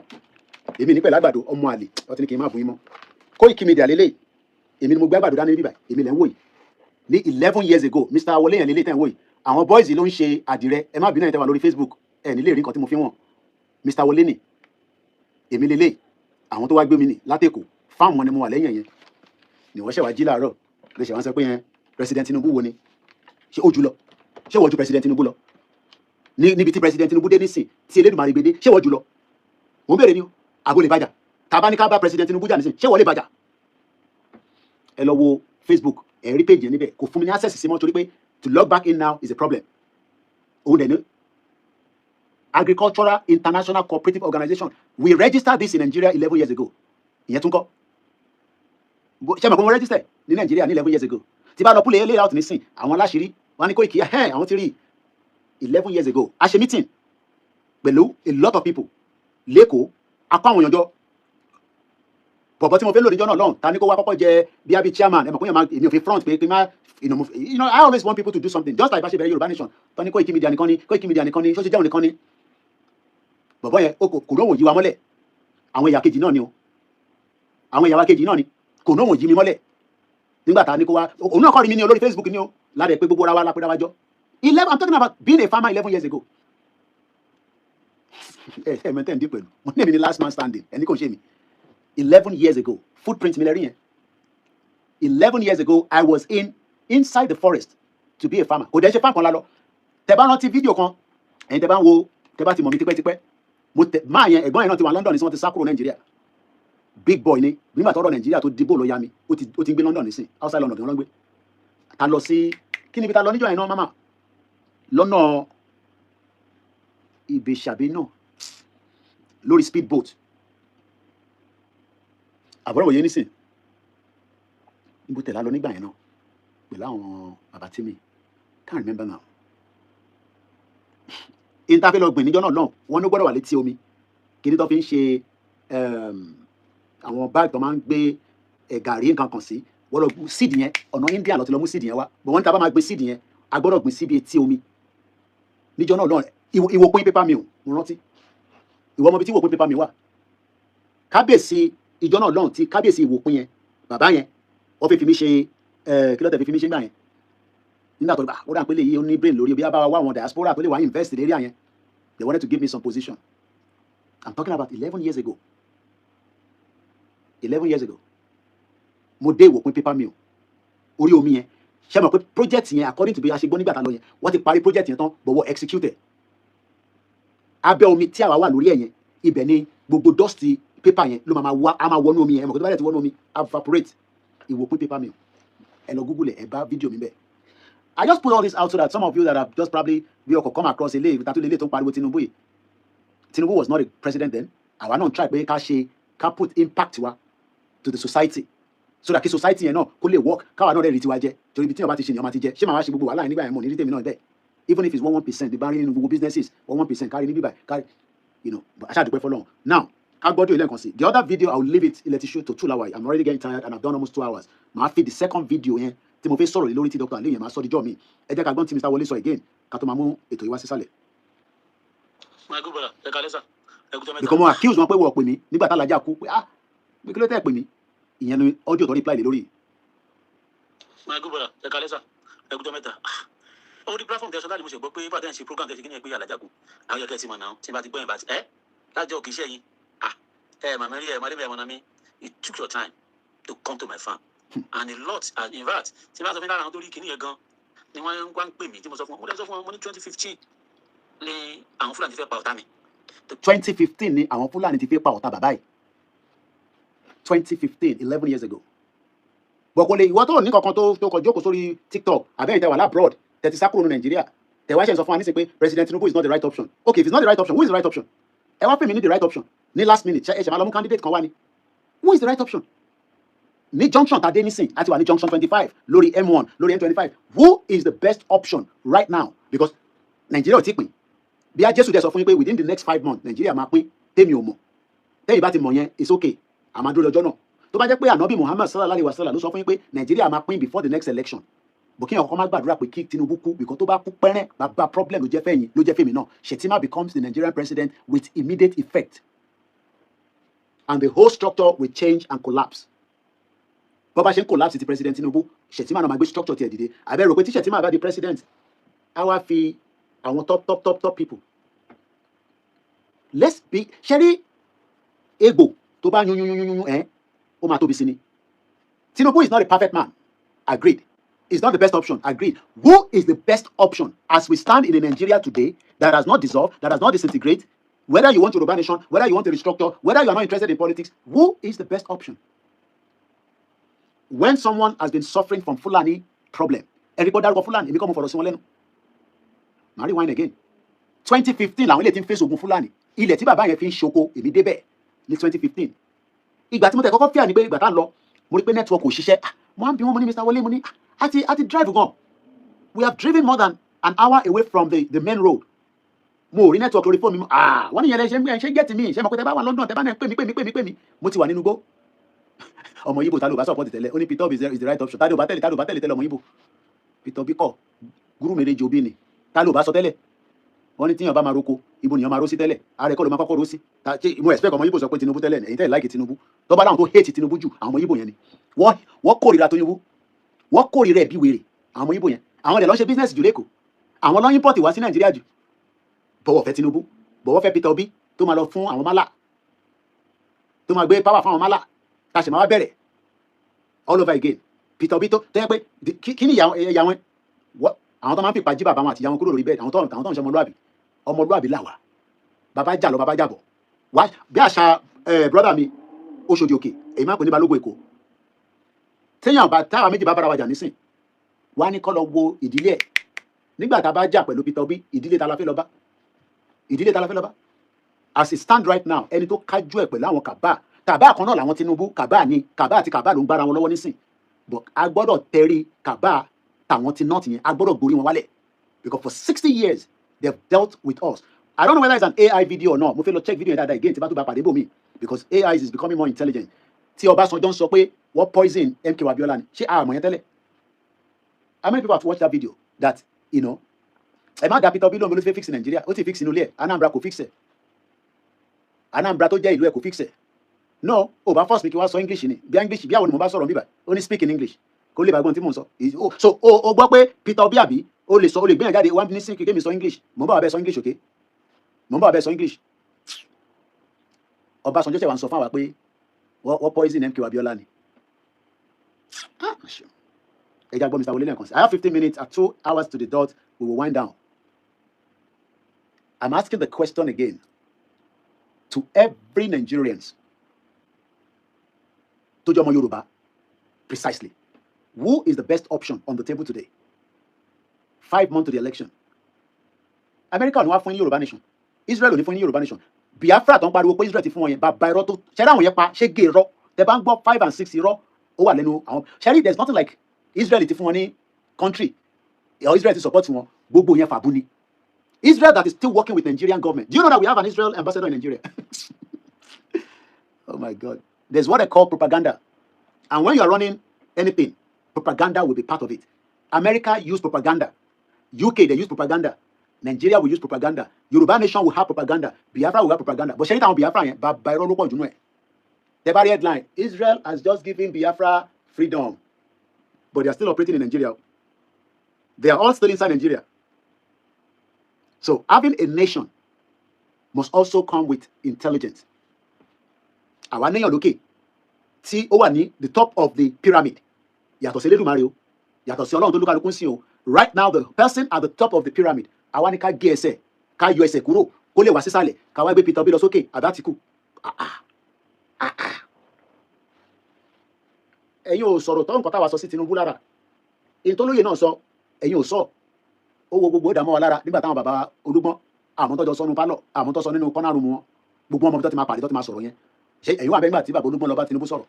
èmi ní pẹ̀lú àgbàdo ọmọ àlè ọtí ni kì í má bùn yín mọ́ Koiki Media lélẹ́yìí èmi ni mo gbé àgbàdo dání bíbà èmi lẹ́ ń wò yìí ní 11 years ago Mr. Awolé yẹn lélẹ́yìí tẹ́ ń wò yìí àwọn boys ló ń ṣe àdìrẹ ẹ má bínú ẹ̀ tẹ́ wà lórí Facebook ẹ̀ nílé rí nǹkan tí mo fi wọ̀n Mr. Awolé ni èmi lélẹ́yìí àwọn tó wá gbé mi ní látẹ̀kọ̀ fáwọn ni mo wà lẹ́yìn yẹn ni wọ́n ṣẹ̀wá jí láàárọ̀ lè ṣe wá sọ pé yẹn President Tinubu wo ni ṣé ó jù lọ ṣé wọ́n ju president Tinubu lọ níbi tí president Tinubu dé nísìn tí Elédùmarè gbé dé ṣé wọ́n jù lọ mò ń béèrè ni o àbò lè bàjá tàbá ní ká bá president Tinubu jà nísìn ṣé wọ́n lè bàjá ẹ lọ wo Facebook ẹ rí page yẹn níbẹ̀ kò fún mi ní access sí mọ́ torí pé to log back in now is a problem òun dẹ̀ ní Agricultural International Cooperative Organization we registered this in Nigeria 11 years ago ìyẹn tún kọ́ ṣé mo kọ́ mo register ní Nigeria ní 11 years ago tí bá lọ púlẹ̀ lay out nísìn àwọn aláṣírí wọn ní Koiki àwọn ti rí 11 years ago a ṣe meeting pẹ̀lú a lot of people lẹ́kọ̀ọ́ apá àwọn èèyàn jọ bọ̀bọ̀ tí mo fẹ́ lò níjọ́ náà lọ́hùn ta ni kó wá kọ́kọ́ jẹ bí abi chairman ẹ mọ̀ kóyàn máa èmi ò fi front pé má I always want people to do something just like bá ṣe bẹ̀rẹ̀ Yorùbá nation tó ní Koiki Media nìkan ni Koiki Media nìkan ni ṣó ṣe jẹun nìkan ni bọ̀bọ̀ yẹn kò lóhùn yí wa mọ́lẹ̀ àwọn ẹ̀yà kejì náà ni o àwọn ẹ̀yà wa kejì náà ni kò lóhùn yí mi mọ́lẹ̀ nígbà tá a ní kó wá òun náà kọ́ rí mi ní olórí Facebook ni o lára ẹ̀ pé gbogbo ra wa lápẹ́ dáwájọ́ 11 I'm talking about being a farmer 11 years ago ẹ mẹ́tẹ́ ń dín pẹ̀lú mo ní èmi ni last man standing ẹni kò ṣe mi 11 years ago footprint mi lẹ́rí yẹn 11 years ago I was inside the forest to be a farmer kò dẹ́ ṣe fáǹkan lálọ́ tẹ bá rántí fídíò kan ẹ̀yin tẹ bá ń wo tẹ bá ti mọ̀ mí tipẹ́tipẹ́ máa yẹn ẹ̀gbọ́n yẹn náà ti wà London ní sí wọ́n ti sá kúrò Nàìjíríà big boy ni nígbà tọ́rọ̀ Nàìjíríà tó dìbò ló yá mi ó ti ń gbé London nísìn outside London gan ló ń gbé ta lọ sí kí níbi ta lọ níjọ́ yẹn náà mama lọ́nà Ìbèṣàbí náà lórí speedboat àbúrò wòye nísìn níbo tẹ̀lá lọ nígbà yẹn náà pẹ̀lú àwọn bàbá tí mi can't remember now ìntàfẹ́ lọ gbìn níjọ́ náà lọ́hùn wọn ló gbọ́dọ̀ wà létí omi kí ni tó fi ń ṣe àwọn báàgì tó máa ń gbé gàrí nǹkan kan sí wọ́n lọ seed yẹn ọ̀nà India lọ ti lọ mú seed yẹn wá bọ̀ wọ́n ní tá bá máa gbé seed yẹn a gbọ́dọ̀ gbìn síbi etí omi níjọ́ náà lọ́hùn ìwòpin paper mill mo rántí ìwọ ọmọ bíi tí ìwòpin paper mill wà kábíyèsí ìjọ náà lọ́hùn tí kábíyèsí ìwòpin yẹn bàbá yẹn wọ́n fi mi ṣe kí ló tẹ̀ fi mi ṣe gbà yẹn nígbà tó ó dà pé lè yí ó ní brain lórí bí a bá wá àwọn diaspora tó lè wá invest lérí àyẹn they wanted to give me some position I'm talking about 11 years ago 11 years ago mo dé ìwòpin paper mill orí omi yẹn ṣe mọ̀ pé project yẹn according to bí a ṣe gbọ́ nígbà tá lọ yẹn wọ́n ti parí project yẹn tán bọ̀wọ̀ executed abẹ́ omi tí àwa wà lórí ẹ̀ yẹn ibẹ̀ ni gbogbo dust paper yẹn ló máa wá a máa wọnú omi yẹn mọ̀ pé tó bá dẹ̀ ti wọnú omi evaporate ìwòpin paper mill ẹ lọ Google ẹ bá fídíò mi bẹ́ẹ̀. I just put all this out so that some of you that have just probably bí ọkọ̀ come across eléyìí tàbí eléyìí tó ń pariwo Tinubu yìí Tinubu was not a president then àwa náà try pé ká put impact wa to the society so that kí society yẹn náà kó lè work káwa náà rẹ̀ rí tiwa jẹ torí ibi tí yẹn bá ti ṣe ni ọmọ ti jẹ ṣé màá wá ṣe gbogbo wàhálà yẹn nígbà yẹn mọ̀ ní rí tèmi náà bẹ́ẹ̀ even if it's 1% bí bá rí nínú gbogbo businesses 1% kárí níbí báyìí kárí aṣáàdúpẹ́ fọlọ́run now ká gbọ́dọ̀ ilé nǹkan sí the other video I will leave it ilẹ̀ ti show to 2 hours I'm already getting tired and I've done almost 2 hours màá fi the second video yẹn tí mo fẹ́ sọ̀rọ̀ lórí tí Dr. Aliyu yẹn máa sọ díjọ́ mi ẹ jẹ́ ká gbọ́n tí Mr. Wọlé sọ again ká tó máa mú ètò yìí wá sísàlẹ̀. because mo accuse wọn pé wọ́n pè mí nígbà tá alájà kú pé pé kí ló tẹ́ pè mí ìyẹn ni audio tó reply lé lórí. orí platform tẹ̀sán láti mo ṣe gbọ́ pé bàtẹ́ ń ṣe program tẹ̀sí kí ni ẹ pé alájà kú àwọn yẹn kẹ́ ẹ ti mọ̀ náà tí n bá ti gbọ́ yẹn bá ti lájọ́ kì í ṣe yín màmá rí màdé bẹ́ẹ̀ mọ̀ náà mi it took your time to come to my farm and a lot and in fact tí n bá sọ fún mi lára àwọn tó rí kinní yẹn gan ni wọ́n wá ń pè mí tí mo sọ fún wọn mo lè sọ fún wọn mo ní 2015 ni àwọn Fúlàní ti fẹ́ pa ọ̀tá mi. 2015 ni àwọn Fúlàní ti fẹ́ pa ọ̀tá bàbá yìí 2015 11 years ago bọ̀kọ̀ lè ìwọ tó ní kankan tó kọ jókòó sórí TikTok àbẹ́yìn tẹwà labroad tẹ̀tí sákúrò ní Nàìjíríà tẹ̀wá ṣe sọ fún wa nísìnyí pé President Tinubu is not the right option okay if it's not the right option who is the right option ẹ wá pè mí ní the right option ní last minute ẹ ṣe máa lọ mú candidate kan wá ni who is the right option ní junction tàdé nísìn àti wà ní junction 25 lórí M1 lórí M25 who is the best option right now because Nàìjíríà ò tí pín bí a Jésù dẹ̀ sọ fún yín pé within the next 5 months Nàìjíríà máa pín tèmi ò mọ̀ tẹ́yìn bá ti mọ̀ yẹn it's okay àmàdó lọ́jọ́ náà tó bá jẹ́ pé ànábì Muhammad sallallahu alayhi wa sallam ló sọ fún yín pé Nàìjíríà máa pín before the next election bùkún ọkọ má gbàdúrà pé kí Tinubu kú because tó bá kú pẹ́rẹ́ bàbá problem ló jẹ́ fẹ́yìn ló jẹ́ fẹ́mi náà Shettima becomes the Nigerian president with immediate effect and the whole structure will change and collapse bó bá ṣe ń collapse ti President Tinubu Shettima náà máa gbé structure tiẹ̀ dìde àbẹ́ rò pé tí Shettima bá di president á wá fi àwọn top people let's be ṣẹ́rí egbò tó bá yún ó máa tóbi sí ni Tinubu is not a perfect man agreed is not the best option. Agreed. Who is the best option as we stand in a Nigeria today that has not dissolved, that has not disintegrated? Whether you want Yoruba nation, whether you want to restructure, whether you are not interested in politics, who is the best option? When someone has been suffering from Fulani problem, everybody got Fulani, become for us. Marry wine again. 2015, làwọn ilé tí ń face ogun Fulani. Ilẹ̀ tí bàbá yẹn fi ń ṣoko, èmi débẹ̀ ní 2015. Ìgbà tí mo tẹ̀ kọ́kọ́ fíà ní pé ìgbà tá ń lọ, mo rí pé network ò ṣiṣẹ́. Mo á bí wọn, mo ní Mr. Wole, mo ní àti drive gan. We have driven more than an hour away from the main road. Mo rí network lórí fóònù mi. Wọ́n ní yẹn ṣe get mi. Ṣé mo kọ́ tẹ bá wà London, tẹ bá náà pè mí. Mo ti wà nínú igbó. Ọmọ Yíbò tá ló bá support tẹ́lẹ̀. Ó ní Peter Obi is the right option. Tá ló bá tẹ́lẹ̀ ọmọ Yíbò. Peter Obi kọ́. Gúrú mèrè Jobi ni. Tá ló bá sọ tẹ́lẹ̀. Wọ́n ní tíyàn bá máa roko, ibo nìyàn máa ró sí tẹ́lẹ̀. Ààrẹ kọ́ ló máa kọ́kọ́ ró sí. Mo expect ọmọ Yíbò sọ pé Tinubu tẹ́lẹ̀. Èyí tẹ́lẹ̀ like Tinubu. Tó bá láwọn tó hate Tinubu jù, àwọn ọmọ Yíbò yẹn ni. Wọ́n kórìíra Tinubu. Wọ́n kórìíra ẹ̀ bí wèrè. Àwọn ọmọ Yíbò yẹn. Àwọn dẹ̀ lọ ṣe business jù lẹ́kọ̀ọ́. Àwọn lọ import wá sí Nàìjíríà jù. Bọ̀wọ̀ fẹ́ Tinubu. Bọ̀wọ̀ fẹ́ Peter Obi tó máa lọ fún àwọn málà. Tó máa gbé power fún àwọn málà. Tá ṣe máa wá bẹ̀rẹ̀. All over again. Peter Obi tó yẹ pé kí ni ìyá wọn? Àwọn tó máa ń fi ìpàjí bàbá wọn àti ìyá wọn kúrò lórí bẹ́ẹ̀. Àwọn tó ń ṣe ọmọlúwàbí làwà. Bàbá jà lọ, bàbá jà bọ̀. Bí àṣà brother mi Oṣòdì Òkè, èyí máa ń pè ní Balógun Èkó. Táwa méjì bá bára wa jà nísìn, wá ní kọ́ lọ wo ìdílé ẹ̀. Nígbà tá a bá jà pẹ̀lú Peter Obi, ìdílé ta la fẹ́ lọ bá. As it stand right now, ẹni tó kájú ẹ̀ pẹ̀lú àwọn kàbá kan náà làwọn Tinubu, kàbá àti kàbá ló ń gbára wọn lọ́wọ́ nísìn. But a gbọ́dọ̀ tẹrí kàbá tàwọn ti náà tìyẹn, a gbọ́dọ̀ gborí wọn wálẹ̀. Because for 60 years, they've dealt with us. I don't know whether it's an AI video or not. Mo fẹ́ lọ check video yẹn dáadáa again tí bá tó bá pàdé bò mí. Because AI is becoming more intelligent. Tí Ọbásanjọ́ ń sọ pé wọ́n poison MK Abiola ni. Ṣé àmọ̀ yẹn tẹ́lẹ̀? How many people have watched that video? That, you know, ẹ má da Peter Obi lóhùn ló fẹ́ fix Nigeria. Ó ti fix inú ilé ẹ̀. Anambra kò fix ẹ̀. Anambra tó jẹ́ ìlú ẹ̀ kò fix ẹ̀. No, ó bá first speak wá sọ English ni. Bí English bí àwọn ni mo bá sọ̀rọ̀ bíbà. Ó ní speak in English. Kó lè bá gbọ́n tí mò ń sọ. So o gbọ́ pé Peter Obi àbí o lè gbìyànjú jáde wá ní sí kékeré mi sọ English. Mo bá wà bẹ́ẹ̀ sọ English, okay? Mo bá wà bẹ́ẹ̀ sọ English. Ọbásanjọ́ ṣe wá ń sọ fún wa pé wọ́n poison MK Abiola ni. Ẹ já gbọ́ Mr. Wole lẹ́ẹ̀kan sí. I have 15 minutes at 2 hours to the dot. We will wind down. I'm asking the question again to every Nigerians tó jẹ́ ọmọ Yorùbá precisely. Who is the best option on the table today? 5 months to the election. America ò ní wá fún ní Yorùbá nation. Israel ò ní fún ní Yorùbá nation. Biafra tó ń pariwo pé Israel ti fún wọn yẹn bàbá irọ́ tó ṣẹ́rí àwọn yẹn pa ṣé gé irọ́. Tẹ bá ń gbọ́ 5 and 6 irọ́ ó wà lẹ́nu àwọn. Ṣẹ́rí there is nothing like Israel ti fún wọn ní country. Israel ti support wọn. Gbogbo yẹn fàbú ni. Israel that is still working with Nigerian government. Do you know that we have an Israel ambassador in Nigeria? Oh my God. There's what I call propaganda. And when you are running anything, propaganda will be part of it. America use propaganda. UK, they use propaganda. Nigeria will use propaganda. Yoruba nation will have propaganda. Biafra will have propaganda. But Sherita on Biafra, by Roloko Junwe. The very headline, Israel has just given Biafra freedom. But they are still operating in Nigeria. They are all still inside Nigeria. So having a nation must also come with intelligence. Àwa níyàn lókè tí ó wà ní the top of the pyramid. Yàtọ̀ sí Elédùmarè o. Yàtọ̀ sí Ọlọ́run tó lúkálukú ń sìn o. Right now the person at the top of the pyramid, àwa ní ká gé ẹsẹ̀, ká yọ ẹsẹ̀ kúrò, kó lè wá sísàlẹ̀, ká wá gbé Peter Obi lọ sókè, àbí Àtíkù. Ẹ̀yin ò sọ̀rọ̀ tó nǹkan táwa sọ sí Tinubu lára. Èyí tó lóye náà sọ, ẹ̀yin ò sọ. Ó wo gbogbo ìdààmú wa lára nígbà táwọn bàbá Olúgbọ́n àwọn tó jọ sọ nínú pálọ̀, àwọn tó sọ nínú kọ́nà rúmu wọn. Gbogbo ọmọ tó ti máa pàdé tó ti máa sọ̀rọ̀ yẹn. Ṣé ẹ̀yin wà bẹ́ẹ̀ nígbà tí bàbá Olúgbọ́n lọ bá Tinubu sọ̀rọ̀?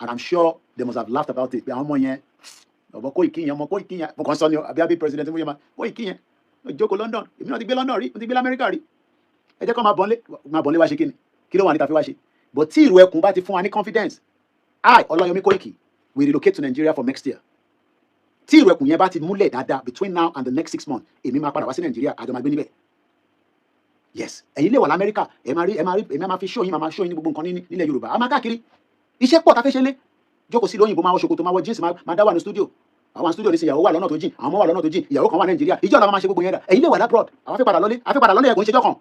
And I'm sure they must have laughed about it. Pé àwọn ọmọ yẹn, ọ̀bọ̀ Kóìkí yẹn, ọmọ Kóìkí yẹn, mo kàn sọ ni àbí president mú yẹn máa Kóìkí yẹn. Jókòó London, èmi náà ti gbé London rí, mo ti gbé Amẹ́ríkà rí. Ẹ jẹ́ kó máa bọ̀nlé wá ṣe kí ni? Kí ló wà níta fi wá ṣe? But tí ìrù ẹkùn bá ti fún wa ní confidence, Ọláyọmí Kóìkí will relocate to Nigeria for next year. Tí ìrù ẹkùn yẹn bá ti múlẹ̀ dáadáa between now and the next 6 months, èmi máa padà wá sí Nigeria, àjọ máa gbé níbẹ̀. Yes, ẹ̀yin lè wà l'Amẹ́ríkà, ẹ máa fi show yín, máa show yín ní gbogbo nǹkan nílẹ̀ Yorùbá. A máa káàkiri. Iṣẹ́ pọ̀ tá fẹ́ ṣe lé. Jókòó sí lóyìnbó máa wọ ṣòkòtò, máa wọ jeans, máa dá wà ní studio. Àwọn studio ní sí ìyàwó wà lọ́nà tó jìn, àwọn ọmọ wà lọ́nà tó jìn, ìyàwó kan wà Nàìjíríà. Ìjọ́ la máa ṣe gbogbo yẹn dà. Ẹ̀yin lè wà lábroad. Àwọn fẹ́ padà lọ́lé ẹ̀kọ́ ìṣẹ́jọ́ kan.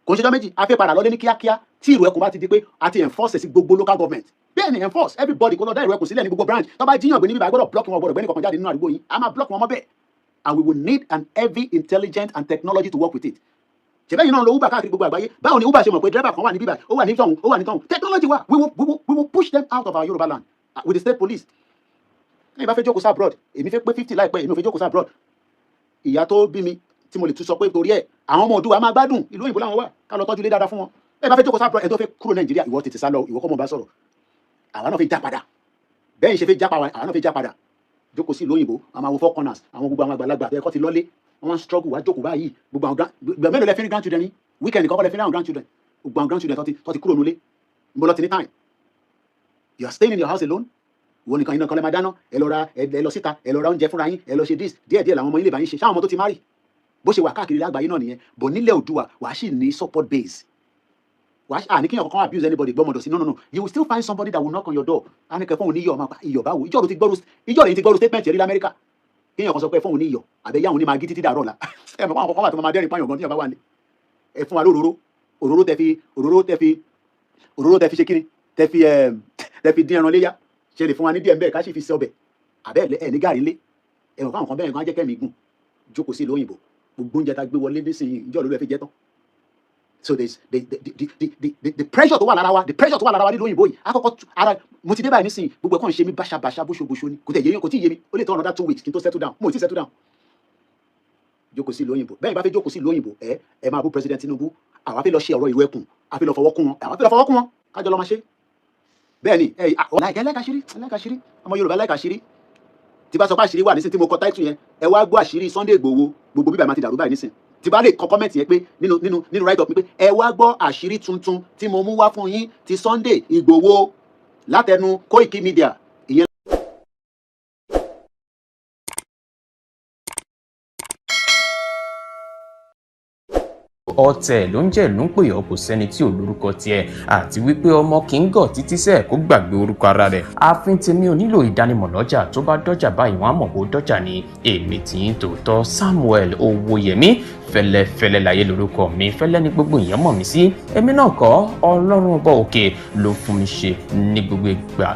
kò ń ṣe ọjọ́ méjì a fẹ́ padà lọ́lé ní kíákíá tí ìrù ẹkùn bá ti di pé a ti enforce sí gbogbo local government bẹ́ẹ̀ ni enforce everybody kó lọ dá ìrù ẹkùn sílẹ̀ ní gbogbo branch tó bá jíyàn gbé níbi bá gbọ́dọ̀ block wọn gbọ́dọ̀ gbẹ́ni kankan jáde nínú àdúgbò yìí a máa block wọn mọ́ bẹ́ẹ̀ and we will need an heavy intelligence and technology to work with it. ṣẹ̀bẹ́ yìí náà lo Uber káàkiri gbogbo àgbáyé báwo ni Uber ṣe mọ̀ pé driver kan wà níbí báyìí ó wà ní tọ̀hún ó wà ní tọ̀hún technology wa we will push them out of our Yoruba land with the state police. ẹ̀yin bá fẹ́ jókòó sí abroad èmi fẹ́ pé 50 láìpẹ́ èmi ò fẹ́ jókòó sí abroad ìyá tó bí mi tí mo lè tún sọ pé torí ẹ̀ àwọn ọmọ Oòduà máa gbádùn ìlú òyìnbó làwọn wà ká lọ tọ́jú ilé dáadáa fún wọn ẹ bá fẹ́ jókòó sí abroad ẹ tó fẹ́ kúrò Nàìjíríà ìwọ tètè sá lọ ìwọ kọ́ mọ̀ bá sọ̀rọ̀ àwa náà fẹ́ já padà bẹ́ẹ̀ ṣe fẹ́ já padà àwa náà fẹ́ já padà jókòó sí ìlú òyìnbó àwọn àwọn 4 corners àwọn gbogbo àwọn àgbàlagbà ẹ̀kọ́ ti lọ́lé wọ́n struggle wá jókòó báyìí gbogbo àwọn mélòó lẹ fi ní grandchildren ní weekend kọ́kọ́ lẹ fi ní àwọn grandchildren gbogbo àwọn grandchildren tó ti kúrò nulẹ̀ níbo lọ ti ní time you are staying in your house alone ìwọ nìkan iná kan lẹ máa dáná ẹ lọ síta ẹ lọ ra oúnjẹ fúnra yín ẹ lọ ṣe this díẹ̀díẹ̀ làwọn ọmọ ilé ìbáyín ṣe ṣáwọn ọmọ tó ti marry bó ṣe wà káàkiri lágbàáyé náà nìyẹn bọ̀ nílẹ̀ Oòduà wàá sì ní support base wàá ní kíyàn kankan abuse anybody gbọ́mọdọ̀ sí no you will still find somebody that will knock on your door á ní kẹ́ fóun ní iyọ̀ ọmọ iyọ̀ báwo ìjọ́ lẹ́yìn ti gbọ́rú statement rí lamẹ́ríkà kíyàn kan sọ pé fóun ní iyọ̀ àbẹ̀yàwó ní magi títí dàrọ́ la ẹ mọ̀ àwọn kan wà tó máa dẹ́rìn pààyàn gan tíyàn bá wà ní ẹ fún wa òróró tẹ fi ṣe kíni tẹ fi dín ẹran léyà ṣe lè fún wa ní díẹ̀ mbẹ́ ká sì fi ṣe ọbẹ̀ àbẹ́ ẹ̀ ní gàrí lé ẹ mọ̀ fáwọn kan bẹ́ẹ̀ gan á jẹ́ kẹ́mi gùn jókòó sí ìlú òyìnbó gbogbo oúnjẹ tá gbé wọlé nísìnyí ìjọ ló lè fi jẹ tán so there's the pressure tó wà lára wa nílùú òyìnbó yìí àkọ́kọ́ ara mo ti dé báyìí nísìnyí gbogbo ẹ̀kọ́ ń ṣe mí báṣabàṣa bóṣobóṣo ni kò tí ì yé mi ó lè tó another 2 weeks kí n tó settle down mo ì tí settle down jókòó sí ìlú òyìnbó bẹ́ẹ̀ bá fẹ́ jókòó sí ìlú òyìnbó ẹ máa bú president Tinubu àwa fẹ́ lọ ṣe ọ̀rọ̀ ìlú ẹkùn àfi lọ fọwọ́ kún wọn kájọ lọ máa ṣe bẹ́ẹ̀ ni ẹlẹ́kàṣírí ọmọ Yorùbá ẹlẹ́kàṣírí tí bá sọ pé àṣírí wà nísìn tí mo kọ táìtù yẹn ẹ wá gbọ́ àṣírí Sunday Igboho gbogbo bíbá máa ti dàrú báyìí nísìn tí bá lè kọ kọ́mẹ̀ntì yẹn pé nínú write up mi pé ẹ wá gbọ́ àṣírí tuntun tí mo mú wá fún yín ti Sunday Igboho látẹnu Koiki Media ìyẹn. ọ̀tẹ̀ ló ń jẹ́ ló ń pè ọ́ kò sẹ́ni tí ò lórúkọ tiẹ̀ àti wípé ọmọ kì í gọ̀ títí sẹ́ẹ̀ kó gbàgbé orúkọ ara rẹ̀ ààfin tèmi ò nílò ìdánimọ̀ lọ́jà tó bá dọ́jà báyìí wọ́n á mọ̀ kó dọ́jà ní èmi tí ń tòótọ́ Samuel Owóyẹmí fẹ́lẹ́fẹ́lẹ́ láyé lórúkọ mi fẹ́lẹ́ ní gbogbo èèyàn mọ̀ mí sí èmi náà kọ́ Ọlọ́run ọba òkè ló fún mi ṣe ní gbogbo ìgbà.